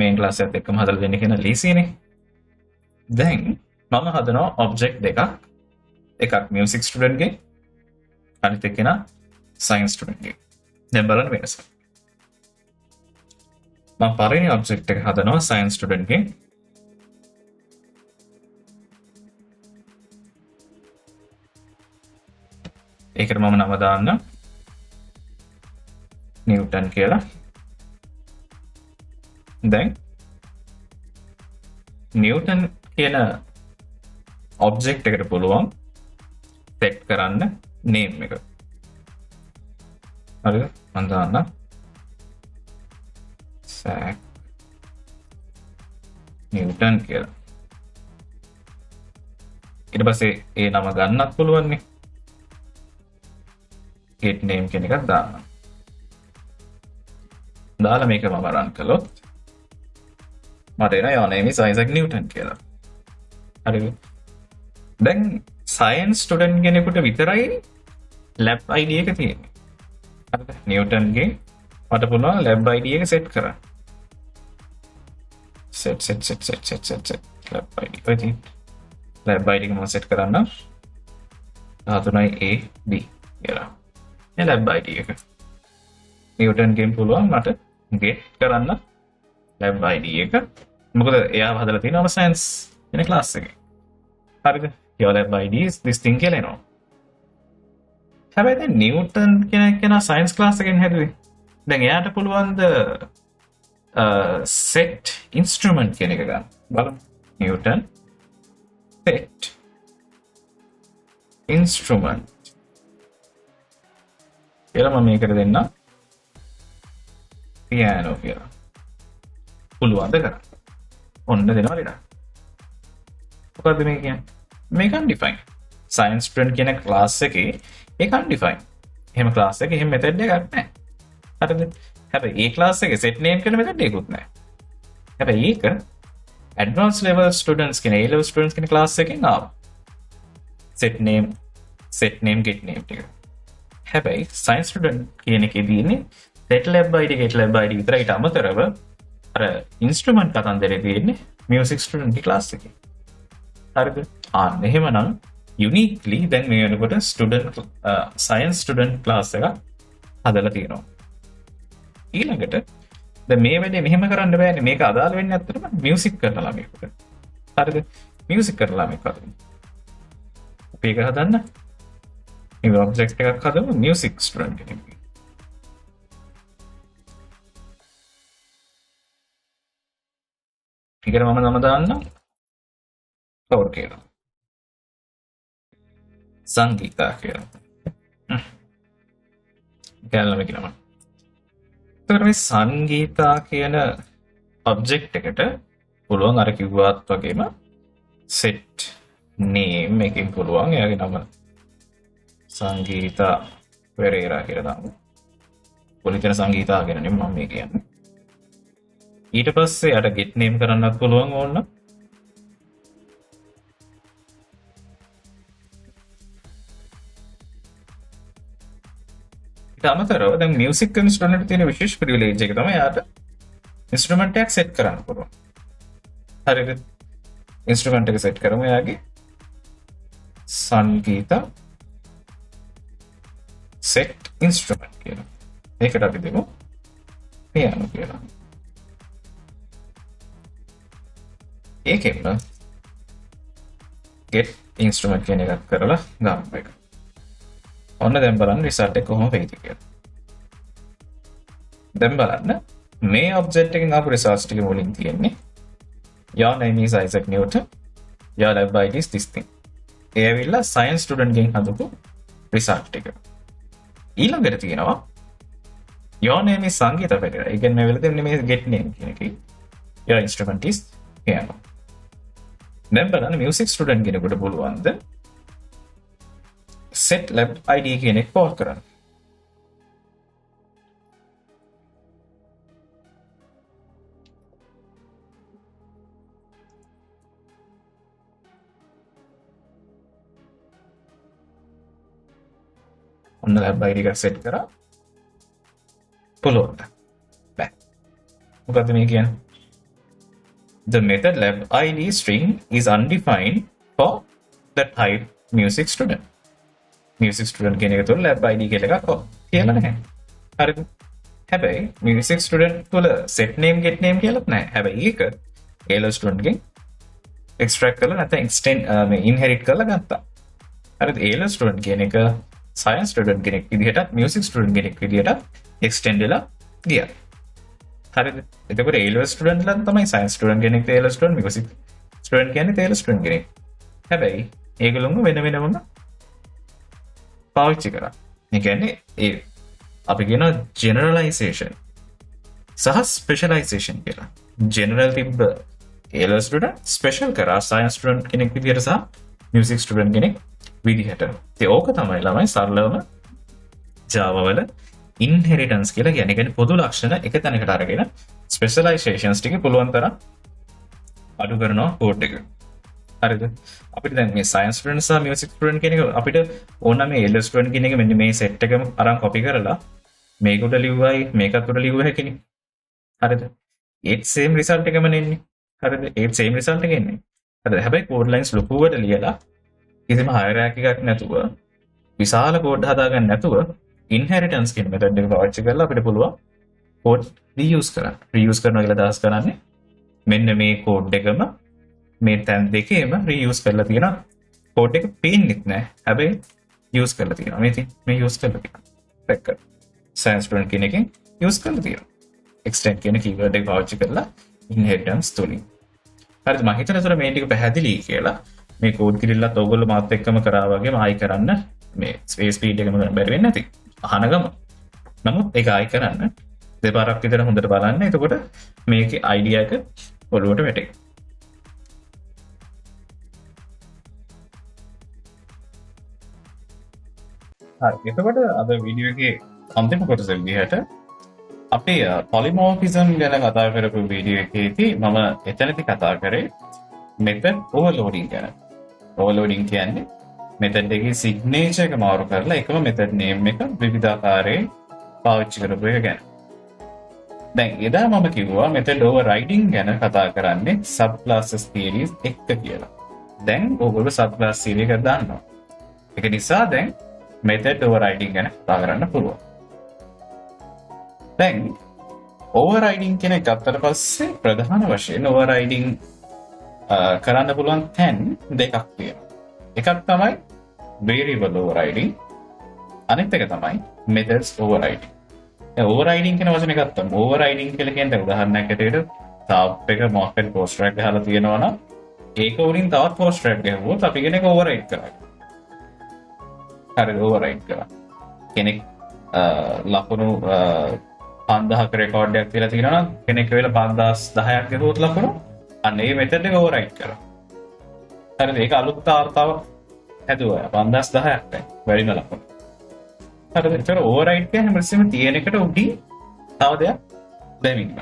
main class එකත් එක්කම හදලා දෙන්න කියන ලීසියනේ. දැන් මම හදනවා object දෙකක්. එකක් music student ගේ අනිත් එක නා science student ගේ. දැන් බලන්න වෙනස. මම පළවෙනි object එක හදනවා science student ගේ. ඒකට මම නම දාන්න Newton කියලා. දැන් Newton කියන ඔබ්ජෙක්ට් එකට පුළුවන් සෙට් කරන්න නේම් එක. හරිද? මම දාන්න සෑක් නිව්ටන් කියලා. ඊට පස්සේ ඒ නම ගන්නත් පුළුවන් නේ. get name කියන එකක් දාන්න. දාලා මේක මම රන් කළොත් මට එන your name is Isaac Newton කියලා. හරිද? දැන් science student කෙනෙකුට විතරයි lab ID එක තියෙන්නේ. හරිද? Newton ගේ මට පුළුවන් lab ID එක set කරන්න. set lab ID. ඔය lab ID එක මම set කරන්න. 13 A B කියලා. මේ lab ID එක. Newton ගෙන් පුළුවන් මට get කරන්න lab ID එක. මොකද එයා හදලා තියෙනවා science වෙන class එකේ. හරිද? your lab ID is this thing කියලා එනවා. හැබැයි දැන් Newton කෙනා science class එකෙන් හැදුවේ. දැන් එයාට පුළුවන් ද set instrument කියන එක ගන්න. බලමු. Newton set instrument කියලා මම මේකට දෙන්න piano කියලා. පුළුවන් ද කරන්න. ඔන්න දෙනවා නේද? මොකද්ද මේ කියන්නේ? මේක undefined. science student කියන class එකේ ඒක undefined. එහෙම class එකේ එහෙම method එකක් නැහැ. හරිද? හැබැයි ඒ class එකේ set name කියන method එකකුත් නැහැ. හැබැයි ඒක advanced level students කියන A level students කියන class එකෙන් ආවා. set name get name ටික. හැබැයි science student කියන එකේ තියෙන්නේ set lab id get lab id විතරයි. ඊට අමතරව අර instrument කතන්දරේ තියෙන්නේ music student class එකේ. හරිද? එහෙමනම් uniquely දැන් මේ වෙනකොට student science student class එක හදලා තියෙනවා. ඊළඟට දැන් මේ වැඩේ මෙහෙම කරන්න බෑනේ. මේක අදාළ වෙන්නේ ඇත්තටම music කරන ළමයෙකුට. හරිද? music කරන ළමයෙක් හදන්න. අපි ඒක හදන්න. මේ object එකක් හදමු music student කෙනෙක්. ඊකට මම නම දාන්න කවුරු කියලා. සංගීතා කියලා. ගැලම කියනවා. එතකොට මේ සංගීතා කියන ඔබ්ජෙක්ට් එකට පුළුවන් අර කිව්වත් වගේම set name එකකින් පුළුවන් එයාගේ නම සංගීතා පෙරේරා කියලා දාමු. පොලිතන සංගීතා කියන නම මම මේ කියන්නේ. ඊට පස්සේ අර get name කරන්නත් පුළුවන් ඕන්න. ඊට අමතරව දැන් music instrument තියෙන විශේෂ privilege එක තමයි යාට instrument එකක් set කරන්න පුළුවන්. හරිද? instrument එක set කරමු යාගේ සංගීතා set instrument කියලා. ඒකට අපි දෙමු piano කියලා. ඒකෙන්ම get instrument කියන එකක් කරලා ගන්න එක. ඔන්න දැන් බලන්න result එක කොහොම වෙයිද කියලා. දැන් බලන්න මේ object එකෙන් ආපු results ටික මුලින් තියෙන්නේ your name is Isaac Newton, your lab ID is this thing. ඒ ඇවිල්ලා science student ගෙන් හදපු result ටික. ඊළඟට තියෙනවා your name is Sangeeta Perera. ඒ කියන්නේ මේ වෙලදී මෙන්න මේ get name කියන එකේ your instrument is piano. දැන් බලන්න music student කෙනෙකුට පුළුවන්ද set lab id කියන එක call කරන්න. ඔන්න lab id එක set කරා. පුළුවන්. බෑ. මොකද මේ කියන්නේ? The method lab id string is undefined for the type music student. music student කියන එක තුළ lab id කියලා එකක් කියලා නැහැ. හරිද? හැබැයි music student තුළ set name get name කියලාත් නැහැ. හැබැයි ඒක A student ගෙන් extract කරලා නැත්නම් extend මේ inherit කරලා ගත්තා. හරිද? A student කියන එක science student කෙනෙක් විදිහටත් music student කෙනෙක් විදිහටත් extend වෙලා ගියා. හරිද? එතකොට A student ලා තමයි science student කෙනෙක් A student music ස්ටුඩන්ට් කියන්නේ තේර ස්ටුඩන්ට් කෙනෙක්. හැබැයි ඒගොල්ලොම වෙන වෙනම පාවිච්චි කරා. ඒ කියන්නේ ඒ අපි කියන ජෙනරලයිසේෂන් සහ ස්පෙෂලයිසේෂන් කියලා. ජෙනරල් තිබ්බ A-level ස්ටුඩන්ට් ස්පෙෂල් කරා සයන්ස් ස්ටුඩන්ට් කෙනෙක් විදිහට සහ මියුසික් ස්ටුඩන්ට් කෙනෙක් විදිහට. ඉතින් ඕක තමයි ළමයි සරලවම Java වල ඉන්හෙරිටන්ස් කියලා කියන්නේ. කියන්නේ පොදු ලක්ෂණ එක තැනකට අරගෙන ස්පෙෂලයිසේෂන්ස් ටික පුළුවන් තරම් අඩු කරනවා කෝඩ් එක. හරිද? අපිට දැන් මේ සයන්ස් ස්ටුඩන්ට් සහ මියුසික් ස්ටුඩන්ට් කියන එක අපිට ඕන මේ A-level ස්ටුඩන්ට් කියන එක මෙන්න මේ සෙට් එකම අරන් කොපි කරලා මේක උඩ ලිව්වයි මේකත් උඩ ලිව්ව හැකිනේ. හරිද? ඒත් සේම් රිසල්ට් එකම එන්නේ. හරිද? ඒත් සේම් රිසල්ට් එක එන්නේ. හරිද? හැබැයි කෝඩ් ලයින්ස් ලොකුවට ලියලා කිසිම හයරාකි එකක් නැතුව විශාල කෝඩ් හදාගන්න නැතුව ඉන්හෙරිටන්ස් කියන මෙතඩ් එක පාවිච්චි කරලා අපිට පුළුවන් කෝඩ් රීයුස් කරන්න. රීයුස් කරනවා කියලා අදහස් කරන්නේ මෙන්න මේ කෝඩ් එකම මේ තැන් දෙකේම රීයුස් කරලා තියෙනවා. කෝඩ් එක පේන්නෙත් නැහැ. හැබැයි යූස් කරලා තියෙනවා. මේ යූස් කරලා තියෙනවා. දැක්කද? සයන්ස් ස්ටුඩන්ට් කියන එකෙන් යූස් කරලා තියෙනවා. එක්ස්ටෙන්ඩ් කියන කීවර්ඩ් එක පාවිච්චි කරලා ඉන්හෙරිටන්ස් තුලින්. හරිද? මම හිතනවා මේ ටික පැහැදිලි කියලා. මේ කෝඩ් කිරිල්ලත් ඔයගොල්ලෝ මාත් එක්කම කරා වගේම ආයි කරන්න මේ ස්පේස් ස්පීඩ් එකම බැරි වෙන්නේ නැති. අහන ගම. නමුත් ඒක ආයි කරන්න දෙපාරක් විතර හොඳට බලන්න. එතකොට මේකේ අයිඩියා එක ඔළුවට වැටේ. හරි. එතකොට අද වීඩියෝ එකේ අන්තිම කොටස විදිහට අපේ පොලිමෝර්ෆිසම් ගැන කතා කරපු වීඩියෝ එකේදී මම එතනදී කතා කරේ මෙතඩ් ඕවර්ලෝඩින් ගැන. ඕවර්ලෝඩින් කියන්නේ මෙතඩ් එකේ සිග්නේචර් එක මාරු කරලා එකම මෙතඩ් නේම් එක විවිධාකාරයෙන් පාවිච්චි කරපු එක ගැන. දැන් එදා මම කිව්වා මෙතඩ් ඕවර්රයිඩින් ගැන කතා කරන්නේ සබ් ක්ලාසස් තියරිස් එක කියලා. දැන් ඕගොල්ලෝ සබ් ක්ලාස් තියරි එක දන්නවා. ඒක නිසා දැන් මෙතඩ් ඕවර්රයිඩින් ගැන කතා කරන්න පුළුවන්. දැන් ඕවර්රයිඩින් කියන එක ගත්තට පස්සේ ප්‍රධාන වශයෙන් ඕවර්රයිඩින් කරන්න පුළුවන් තැන් දෙකක් තියෙනවා. එකක් තමයි variable overriding, අනිත් එක තමයි methods overriding. ඕවර්රයිඩින් කියන වචනේ ගත්තම ඕවර්රයිඩින් කියලා කියන්නේ උදාහරණයක් ඇටියට තාප් එක මොකක් හරි පෝස්ට් එකක් ගහලා තියෙනවා නම් ඒක උඩින් තවත් පෝස්ට් එකක් ගහුවොත් අපි කියන එක ඕවර්රයිඩ් කරා. හරිද? ඕවර්රයිඩ් කරා. කෙනෙක් ලකුණු 5000ක රෙකෝඩ් එකක් තියලා තියෙනවා නම් කෙනෙක් වෙලා 5010ක් ගහුවොත් ලකුණු අන්න ඒ මෙතඩ් එක ඕවර්රයිඩ් කරා. හරිද? ඒක අලුත් තාර්තාව හැදුවා 5010ක් දැන් වැඩිම ලකුණු. හරිද? ඒතර ඕවර්රයිඩ් කියන්නේ මුලින්ම තියෙන එකට උඩින් තව දෙයක් දැමීම.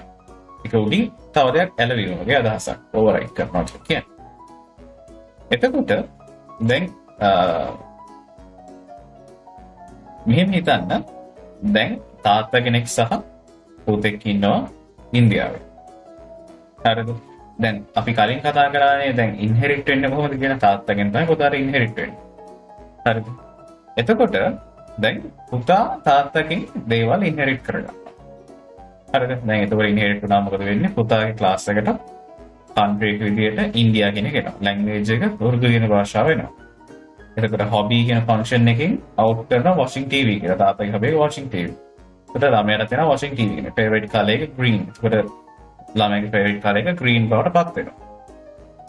ඒක උඩින් තව දෙයක් ඇලවීම වගේ අදහසක් ඕවර්රයිඩ් කරනවා කියන්නේ. එතකොට දැන් මෙහෙම හිතන්න දැන් තාත්තා කෙනෙක් සහ පුතෙක් ඉන්නවා ඉන්දියාවේ. හරිද? දැන් අපි කලින් කතා කරානේ දැන් ඉන්හෙරිට් වෙන්නේ කොහොමද කියන තාත්තගෙන් තමයි පුතාට ඉන්හෙරිට් වෙන්නේ. හරිද? එතකොට දැන් පුතා තාත්තගෙන් දේවල් ඉන්හෙරිට් කරගන්නවා. හරිද? දැන් එතකොට ඉන්හෙරිට් වුණා මොකද වෙන්නේ? පුතාගේ ක්ලාස් එකට කන්ට්‍රි එක විදියට ඉන්දියා කියන එක එනවා. ලැන්ග්වේජ් එක උර්දු කියන භාෂාව එනවා. එතකොට හොබි කියන ෆන්ක්ෂන් එකෙන් අවුට් කරනවා වොචින් ටීවී කියලා. තාත්තගේ හොබි වොචින් ටීවී. එතකොට ළමයාට තියෙනවා වොචින් ටීවී කියන ෆේවරිට් කලර් එක ග්‍රීන්. එතකොට ළමයාගේ ෆේවරිට් කලර් එක ග්‍රීන් බවට පත් වෙනවා.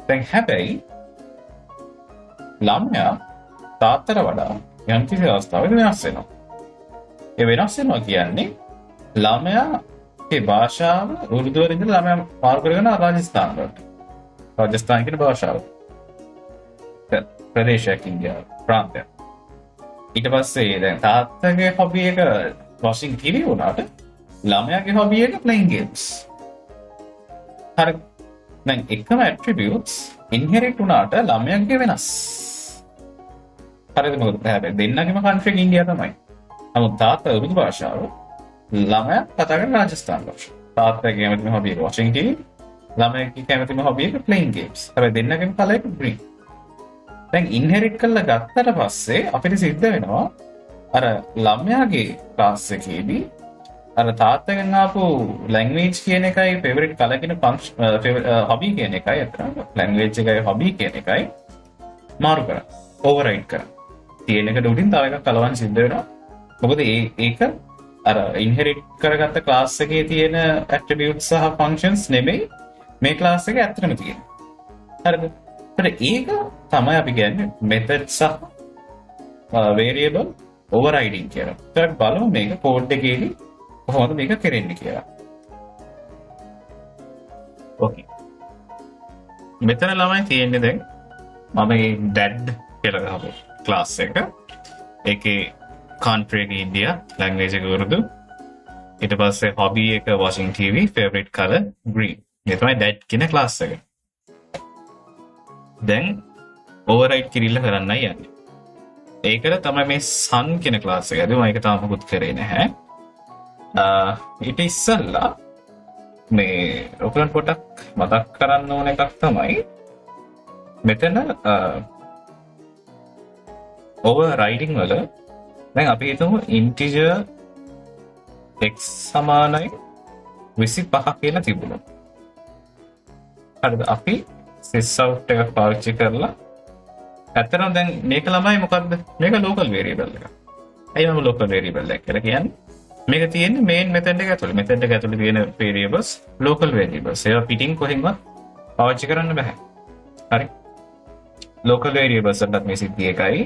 දැන් හැබැයි ළමයා තාත්තට වඩා යම් කිසි අවස්ථාවක වෙනස් වෙනවා. ඒ වෙනස් වෙනවා කියන්නේ ළමයාගේ භාෂාව උර්දු වලින් ඉඳලා ළමයා මාරු කරගෙන රාජස්ථාන වලට. රාජස්ථාන කියන භාෂාව. ප්‍රදේශයක් ඉන්දියාව ප්‍රාන්තයක්. ඊට පස්සේ දැන් තාත්තගේ හොබි එක වොචින් ටීවී වුණාට ළමයාගේ හොබි එක ප්ලේයින් ගේම්ස්. හරි. දැන් එකම ඇට්‍රිබියුට්ස් ඉන්හෙරිට් වුණාට ළමයාගේ වෙනස්. හරිද? මොකද හැබැයි දෙන්නගේම කන්ට්‍රි එක ඉන්දියා තමයි. නමුත් තාත්තා උර්දු භාෂාව ළමයා කතා කරන රාජස්ථාන භාෂාව. තාත්තගේ කැමතිම හොබි එක වොචින් ටීවී. ළමයාගේ කැමතිම හොබි එක ප්ලේයින් ගේම්ස්. හැබැයි දෙන්නගේම කලර් එක ග්‍රීන්. දැන් ඉන්හෙරිට් කරලා ගත්තට පස්සේ අපිට සිද්ධ වෙනවා අර ළමයාගේ ක්ලාස් එකේදී අර තාත්තගෙන් ආපු ලැන්ග්වේජ් කියන එකයි ෆේවරිට් කලර් කියන හොබි කියන එකයි අතර ලැන්ග්වේජ් එකයි හොබි කියන එකයි මාරු කරා. ඕවර්රයිඩ් කරා. තියෙන එකට උඩින් තව එකක් කලවන්න සිද්ධ වෙනවා. මොකද ඒක අර ඉන්හෙරිට් කරගත්ත ක්ලාස් එකේ තියෙන ඇට්‍රිබියුට්ස් සහ ෆන්ක්ෂන්ස් නෙමෙයි මේ ක්ලාස් එකේ ඇත්තටම තියෙන්නේ. හරිද? ඒක තමයි අපි කියන්නේ method සහ variable overriding කියලා. ඒත් බලමු මේක කෝඩ් එකේදී කොහොමද මේක කරන්නේ කියලා. ඕකේ. මෙතන ළමයි තියෙන්නේ දැන් මම මේ dad කියලා ගහපු ක්ලාස් එක. ඒකේ country එක India, language එක උර්දු. ඊට පස්සේ hobby එක watching TV, favorite color green. මේ තමයි dad කියන ක්ලාස් එක. දැන් override කිරිල්ල කරන්නයි යන්නේ. ඒකට තමයි මේ sun කියන ක්ලාස් එක. මම ඒක තාම මොකුත් කරේ නැහැ. ඊට ඉස්සෙල්ලා මේ ඔයගලන්ට පොඩක් මතක් කරන්න ඕන එකක් තමයි මෙතන overriding වල දැන් අපි හිතමු integer x සමානයි 25 කියලා තිබුණා. හරිද? අපි sys out එකක් පාවිච්චි කරලා ඇත්තටම දැන් මේක ළමයි මොකද්ද? මේක local variable එකක්. ඇයි මම local variable එක කියලා කියන්නේ? මේක තියෙන්නේ main method එක ඇතුළේ. method එක ඇතුළේ තියෙන variables local variables. ඒවා පිටින් කොහෙන්වත් පාවිච්චි කරන්න බෑ. හරි? local variables වලට මේ සිද්ධිය එකයි,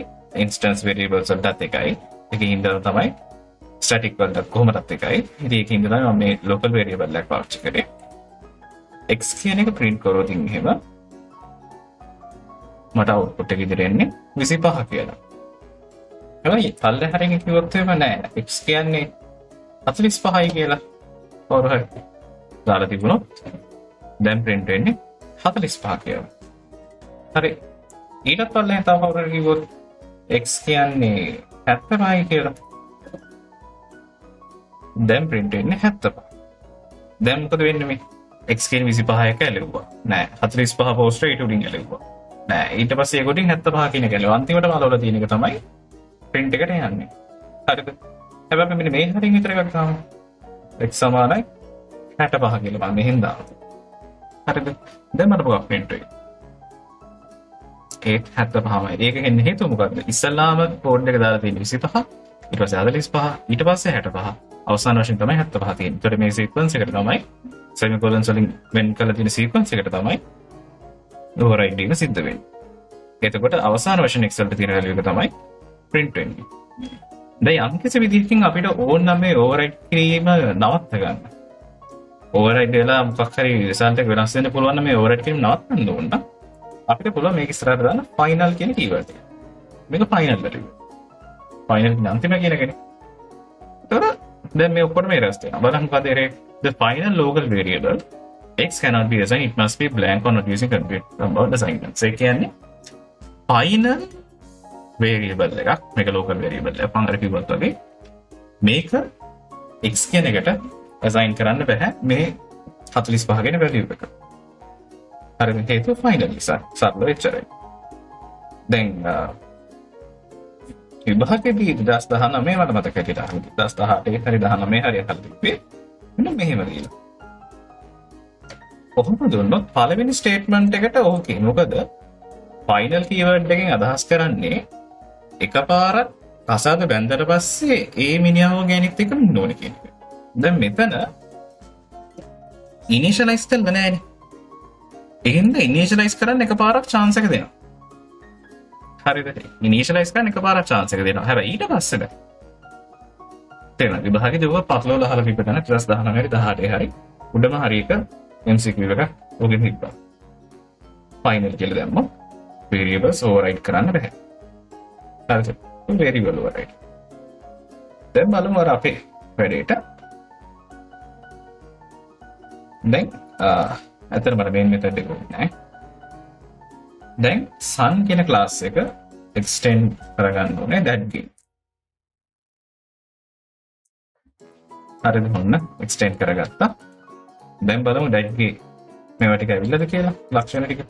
instance variables වලටත් එකයි. ඒකෙන් ඉඳලා තමයි static වලට කොහොමදත් එකයි. ඉතින් ඒකෙන් ඉඳලා මම මේ local variable එක පාවිච්චි කරේ. x කියන එක print කරොත් එහෙම මට output එක ඉදිරිය එන්නේ 25 කියලා. හැබැයි පල්ලෙහාරින් කිව්වොත් එහෙම නෑ. x කියන්නේ 45යි කියලා. කොහොමද? දාලා තිබුණොත් දැන් print වෙන්නේ 45 කියලා. හරි. ඊටත් පල්ලෙහාට තව කවුරුහරි කිව්වොත් x කියන්නේ 70යි කියලා. දැන් print වෙන්නේ 75. දැන් මොකද වෙන්නේ මේ? x කියන්නේ 25 එක ඇලෙව්වා. නෑ 45 පෝස්ට් ඊට උඩින් ඇලෙව්වා. නෑ ඊට පස්සේ ඒක උඩින් 75 කියන එක ඇලෙව්වා. අන්තිමට මලවල තියෙන එක තමයි print එකට යන්නේ. හරිද? හැබැයි මෙන්න මේ හරින් විතර එකක් තාම x සමානයි 65 කියලා මම මෙහෙන් දානවා. හරිද? දැන් මට මොකක් print වෙයි? ඒක 75යි. ඒක කියන්නේ හේතුව මොකද්ද? ඉස්සල්ලාම කෝඩ් එක දාලා තියෙන්නේ 25, ඊට පස්සේ 45, ඊට පස්සේ 65. අවසාන වශයෙන් තමයි 75 තියෙන්නේ. ඒතකොට මේ සීක්වන්ස් එකට තමයි semicolons වලින් වෙන් කරලා තියෙන සීක්වන්ස් එකට තමයි override එක සිද්ධ වෙන්නේ. එතකොට අවසාන වශයෙන් Excel එකේ තියෙන value එක තමයි print වෙන්නේ. දැන් යම් කිසි විදිහකින් අපිට ඕන නම් මේ override කිරීම නවත්ත ගන්න. override වෙලා මොකක් හරි result එක වෙනස් වෙන්න පුළුවන් නම් මේ override කිරීම නවත්තන්න ඕන නම් අපිට පුළුවන් මේක ඉස්සරහට දාන්න final කියන keyword එක. මේක final value. final කියන අන්තිම කියන එකනේ. එතකොට දැන් මේ ඔක්කොම මේ රැස් වෙනවා. බලන්න මොකද ඒ the final local variable x cannot be assigned, it must be blank or not using compound assignments. ඒ කියන්නේ final variable එකක් මේක local variable එකක් මම අර කිව්වත් වගේ මේක x කියන එකට assign කරන්න බෑ මේ 45 කියන value එක. හරිද? හේතුව final නිසා සරලව එච්චරයි. දැන් විභාගයේදී 2019 මට මතක හිටියට 2018 හරි 19 හරි අහලා තිබ්බේ මෙන්න මෙහෙම කියලා. කොහොමද දුන්නොත් පළවෙනි ස්ටේට්මන්ට් එකට ඕකේ. මොකද ෆයිනල් කීවර්ඩ් එකෙන් අදහස් කරන්නේ එකපාරක් කසාද බැඳලා පස්සේ ඒ මිනිහව ගෑනිත් එක්ක ඉන්න ඕනේ කියන එක. දැන් මෙතන ඉනිෂියලයිස් කරලා නැහැ නේ. එහෙනම් ඉනිෂියලයිස් කරන්න එකපාරක් chance එක දෙනවා. හරිද? ඉනිෂියලයිස් කරන්න එකපාරක් chance එක දෙනවා. හැබැයි ඊට පස්සේ බෑ. තේරෙනවද? විභාගෙදී ඔබ පස්ලවල අහලා පිටතන 2019 හරි 18 හරි උඩම හරි එක MCQ එක ඔගෙන් හිටපන්. ෆයිනල් කියලා දැම්මොත් variables override කරන්න බෑ. හරිද? variable override. දැන් බලමු අර අපේ වැඩේට. දැන් අතන මම main method එක නෑ. දැන් sun කියන class එක extend කරගන්න ඕනේ that game. හරිද? මොන්න extend කරගත්තා. දැන් බලමු that game මේවා ටික ඇවිල්ලාද කියලා ලක්ෂණ ටික.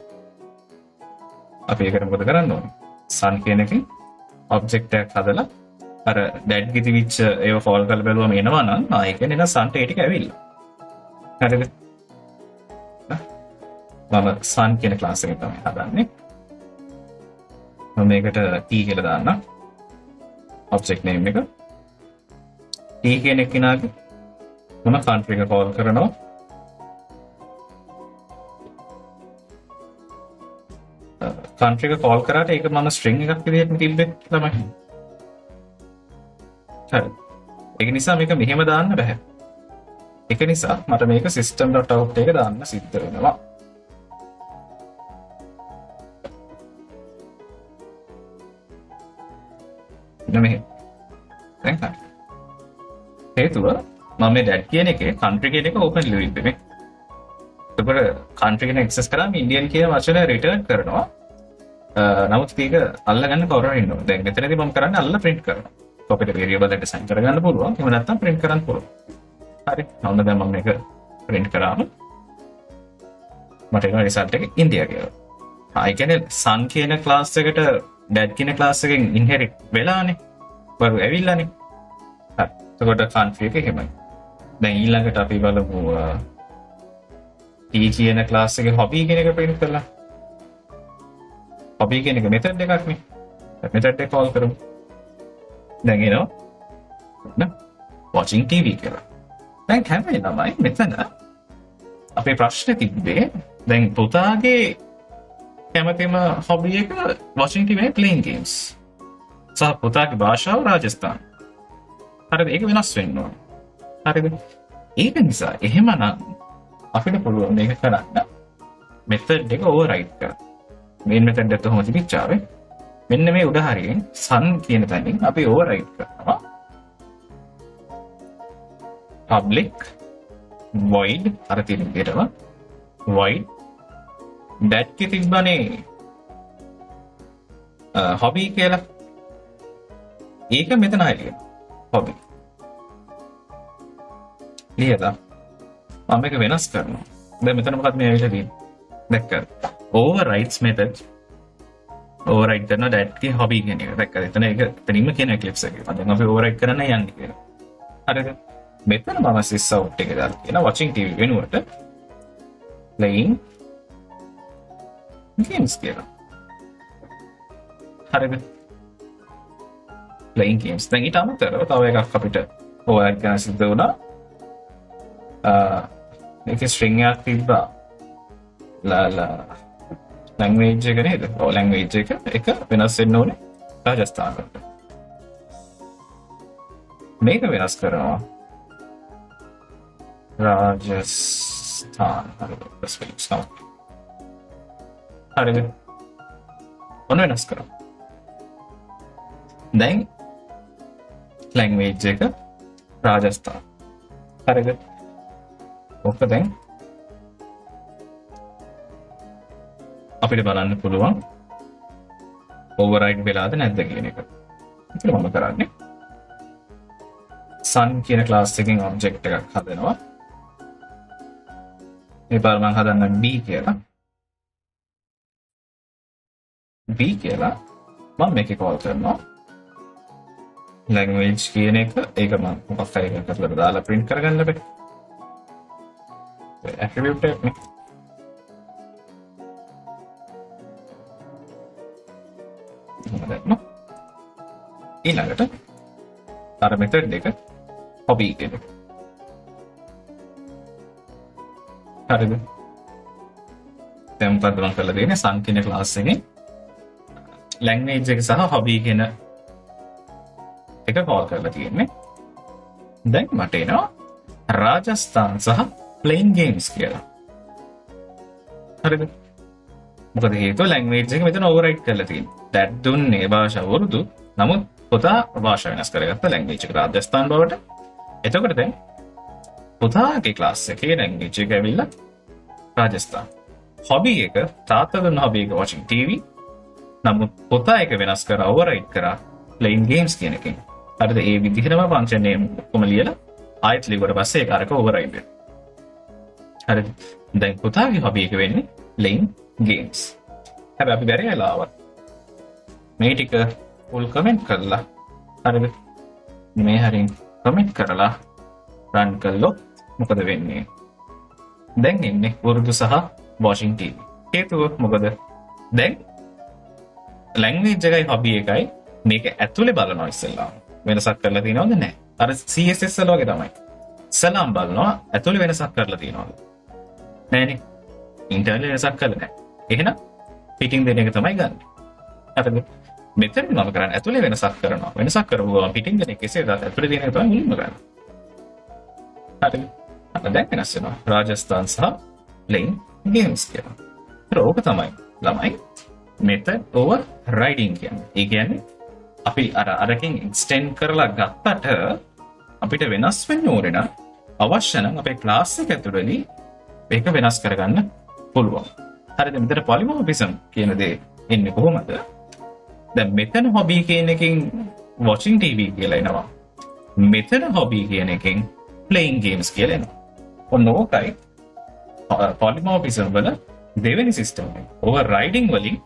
අපි ඒකට මොකද කරන්න ඕනේ? sun කියන එකෙන් object එකක් හදලා අර that ගෙ තිබිච්ච ඒව fall කරලා බලුවම එනවා නම් ඒ කියන්නේ නේද sun ට ඒ ටික ඇවිල්ලා. හරිද? මම sun කියන class එක තමයි හදන්නේ. මම මේකට t කියලා දාන්න. object name එක. t කියන එක කෙනාගේ මම country එක call කරනවා. කන්ට්‍රි එක කෝල් කරාට ඒක මම ස්ට්‍රිං එකක් විදිහට තිබ්බේ තමයි. හරි. ඒක නිසා මේක මෙහෙම දාන්න බෑ. ඒක නිසා මට මේක system.out එක දාන්න සිද්ධ වෙනවා. මෙහෙම. දැන් හරි. හේතුව මම මේ ඩැට් කියන එකේ කන්ට්‍රි කියන එක ඕපන් ලිවිල් මේ. ඒකට කන්ට්‍රි කියන ඇක්සස් කරාම ඉන්දියන් කියන වචනය රිටර්න් කරනවා. නමුත් ඒක අල්ලගන්න කවුරුහරි ඉන්නවා. දැන් මෙතනදී මම කරන්නේ අල්ල print කරනවා. කොපිට variable එකට assign කරගන්න පුළුවන්. එහෙම නැත්නම් print කරන්න පුළුවන්. හරි. ඔන්න දැන් මම මේක print කරාම මට එන result එක ඉන්දියා කියලා. ඒ කියන්නේ sun කියන class එකට dad කියන class එකෙන් inherit වෙලානේ. වරු ඇවිල්ලානේ. හරි. එතකොට country එක එහෙමයි. දැන් ඊළඟට අපි බලමු T කියන class එකේ hobby කියන එක print කරලා. hobby කියන එක method එකක් නේ. method එක call කරමු. දැන් එනවා watching TV කියලා. දැන් කැමේ ළමයි මෙතන අපේ ප්‍රශ්නේ තිබ්බේ දැන් පුතාගේ කැමතිම hobby එක watching TV නේ playing games. සහ පුතාගේ භාෂාව රාජස්ථාන. හරිද? ඒක වෙනස් වෙන්න ඕන. හරිද? ඒක නිසා එහෙමනම් අපිට පුළුවන් මේක කරන්න method එක override කරන්න. main method එක කොහොමද තිබිච්චාවේ? මෙන්න මේ උදාහරණයෙන් sun කියන තැනින් අපි override කරනවා public void අර තියෙන විදිහටම void that කේ තිබ්බනේ hobby කියලා. ඒක මෙතන ආයෙත් hobby. ලියලා මම මේක වෙනස් කරනවා. දැන් මෙතන මොකක්ද මේ ඇවිල්ලා තියෙන්නේ? දැක්කද? overrides method override කරනවා that කේ hobby කියන එක. දැක්කද? එතන ඒක එතනින්ම කියන eclipse එකේ. දැන් අපි override කරන්න යන්නේ කියලා. හරිද? මෙතන මම sys out එක දාලා කියන watching TV වෙනුවට playing games කියලා. හරිද? playing games. දැන් ඊට අමතරව තව එකක් අපිට override කරන්න සිද්ධ වුණා. මේකේ string එකක් තිබ්බා. language එක නේද? ඔව් language එක වෙනස් වෙන්න ඕනේ රාජස්ථානකට. මේක වෙනස් කරනවා රාජස්ථාන. හරිද? ඔන්න වෙනස් කරා. දැන් language එක රාජස්ථාන. හරිද? ඔක දැන් අපිට බලන්න පුළුවන් override වෙලාද නැද්ද කියන එක. ඒක මම කරන්නේ sun කියන class එකකින් object එකක් හදනවා. මේ පාර මම හදන්න b කියලා. b කියලා මම මේකේ call කරනවා. language කියන එක ඒක මම මොකක් හරි එකකට දාලා print කරගන්න බෑ. attribute එක නේ. ඊළඟට අර method එක hobby කියන එක. හරිද? දැන් මොකද මම කරලා දෙන්නේ sun කියන class එකේ language එක සහ hobby කියන එක call කරලා තියෙන්නේ. දැන් මට එනවා රාජස්ථාන සහ playing games කියලා. හරිද? මොකද හේතුව language එක මෙතන override කරලා තියෙන්නේ. that දුන්නේ භාෂාව වරුදු. නමුත් පුතා භාෂාව වෙනස් කරගත්ත language එක රාජස්ථාන බවට. එතකොට දැන් පුතාගේ class එකේ language එක ඇවිල්ලා රාජස්ථාන. hobby එක තාත්තා දුන්න hobby එක watching TV. නමුත් පුතා එක වෙනස් කරලා override කරා playing games කියන එකෙන්. හරිද? ඒ විදිහටම function name කොහොම ලියලා ආයෙත් ලියුවට පස්සේ ඒක අරක override වෙනවා. හරිද? දැන් පුතාගේ hobby එක වෙන්නේ playing games. හැබැයි අපි බැරි වෙලාවත් මේ ටික full comment කරලා හරිද? මේ හරින් comment කරලා run කළොත් මොකද වෙන්නේ? දැන් ඉන්නේ උර්දු සහ watching TV. හේතුව මොකද? දැන් language එකයි hobby එකයි මේක ඇතුලේ බලනවා ඉස්සෙල්ලා. වෙනසක් කරලා තියෙනවද නැහැ? අර CSS වල වගේ තමයි. සලාම් බලනවා ඇතුලේ වෙනසක් කරලා තියෙනවද? නැහැනේ. ඉන්ටර්නල් වෙනසක් කරලා නැහැ. එහෙනම් පිටින් දෙන එක තමයි ගන්න. හරිද? මෙතන මම කරන්නේ ඇතුලේ වෙනසක් කරනවා. වෙනසක් කරපුවා පිටින් දෙන එක කෙසේද ඇතුලේ දෙන එක තමයි මුලින්ම ගන්න. හරිද? දැන් වෙනස් වෙනවා. රාජස්ථාන් සහ ප්ලේන් ගේම්ස් කියලා. ඒක තමයි ළමයි method over riding කියන්නේ. ඒ කියන්නේ අපි අරකින් එක්ස්ටෙන්ඩ් කරලා ගත්තට අපිට වෙනස් වෙන්න ඕනේ නම් අවශ්‍ය නම් අපේ ක්ලාස් එක ඇතුළේ මේක වෙනස් කරගන්න පුළුවන්. හරිද? මෙතන polymorphism කියන දේ එන්නේ කොහොමද? දැන් මෙතන hobby කියන එකෙන් watching TV කියලා එනවා. මෙතන hobby කියන එකෙන් playing games කියලා එනවා. ඔන්න ඕකයි polymorphism වල දෙවෙනි සිස්ටම් එක. overriding වලින්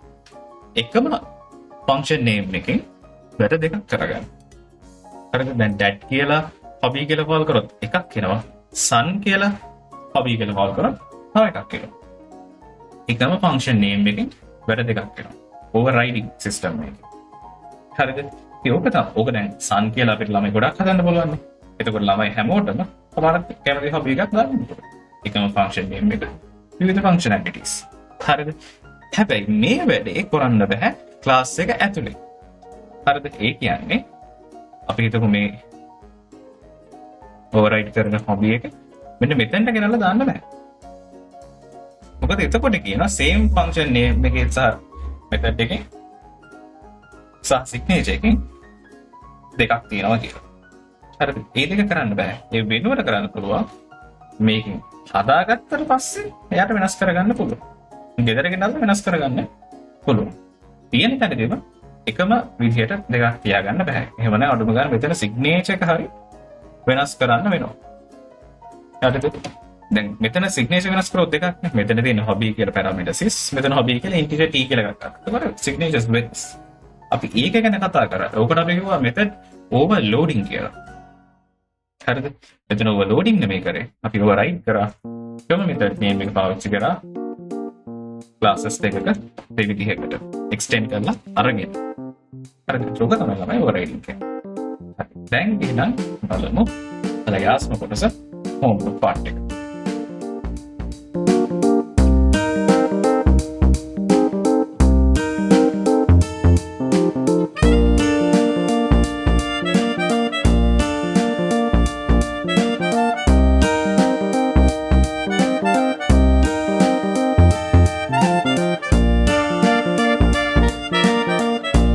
එකම function name එකෙන් වැඩ දෙකක් කරගන්න. හරිද? දැන් dad කියලා hobby කියලා call කරොත් එකක් එනවා. son කියලා hobby කියලා call කරොත් තව එකක් එනවා. එකම function name එකෙන් වැඩ දෙකක් එනවා. overriding system එක. හරිද? ඒක තමයි. ඕක දැන් son කියලා අපිට ළමයි ගොඩක් හදන්න පුළුවන්. එතකොට ළමයි හැමෝටම සමාන කැමති hobby එකක් ගන්න පුළුවන්. එකම function name එක විවිධ functionalities. හරිද? හැබැයි මේ වැඩේ කරන්න බෑ ක්ලාස් එක ඇතුලේ. හරිද? ඒ කියන්නේ අපි හිතමු මේ override කරන hobby එක මෙන්න මෙතෙන්ට ගෙනල්ලා දාන්න බෑ. මොකද එතකොට කියනවා same function name එකේ සහ method එකේ සහ signature එකේ දෙකක් තියෙනවා කියලා. හරිද? ඒ දෙක කරන්න බෑ. ඒ වෙනුවට කරන්න පුළුවන් මේකෙන් හදාගත්තට පස්සේ එයාට වෙනස් කරගන්න පුළුවන්. ගෙදර ගෙනල්ලා වෙනස් කරගන්න පුළුවන්. තියෙන තැනදීම එකම විදිහට දෙකක් තියාගන්න බෑ. එහෙම නැත්නම් අඩුම ගන්න මෙතන signature එක හරි වෙනස් කරන්න වෙනවා. හරිද? දැන් මෙතන signature වෙනස් කරොත් දෙකක් නේ. මෙතන තියෙන hobby කියලා parameter sys, මෙතන hobby කියලා integer t කියලා ගත්තා. ඒකට signatures වෙනස්. අපි ඒක ගැන කතා කරා. ඕකට අපි කිව්වා method overloading කියලා. හරිද? මෙතන overloading නෙමෙයි කරේ. අපි override කරා. එකම method name එක පාවිච්චි කරා. classes දෙකක දෙවිදිහකට extend කරලා අරගෙන. හරිද? ඒක තමයි ළමයි overriding කියන්නේ. හරි. දැන් එහෙනම් බලමු අලයාස්ම කොටස homework part එක.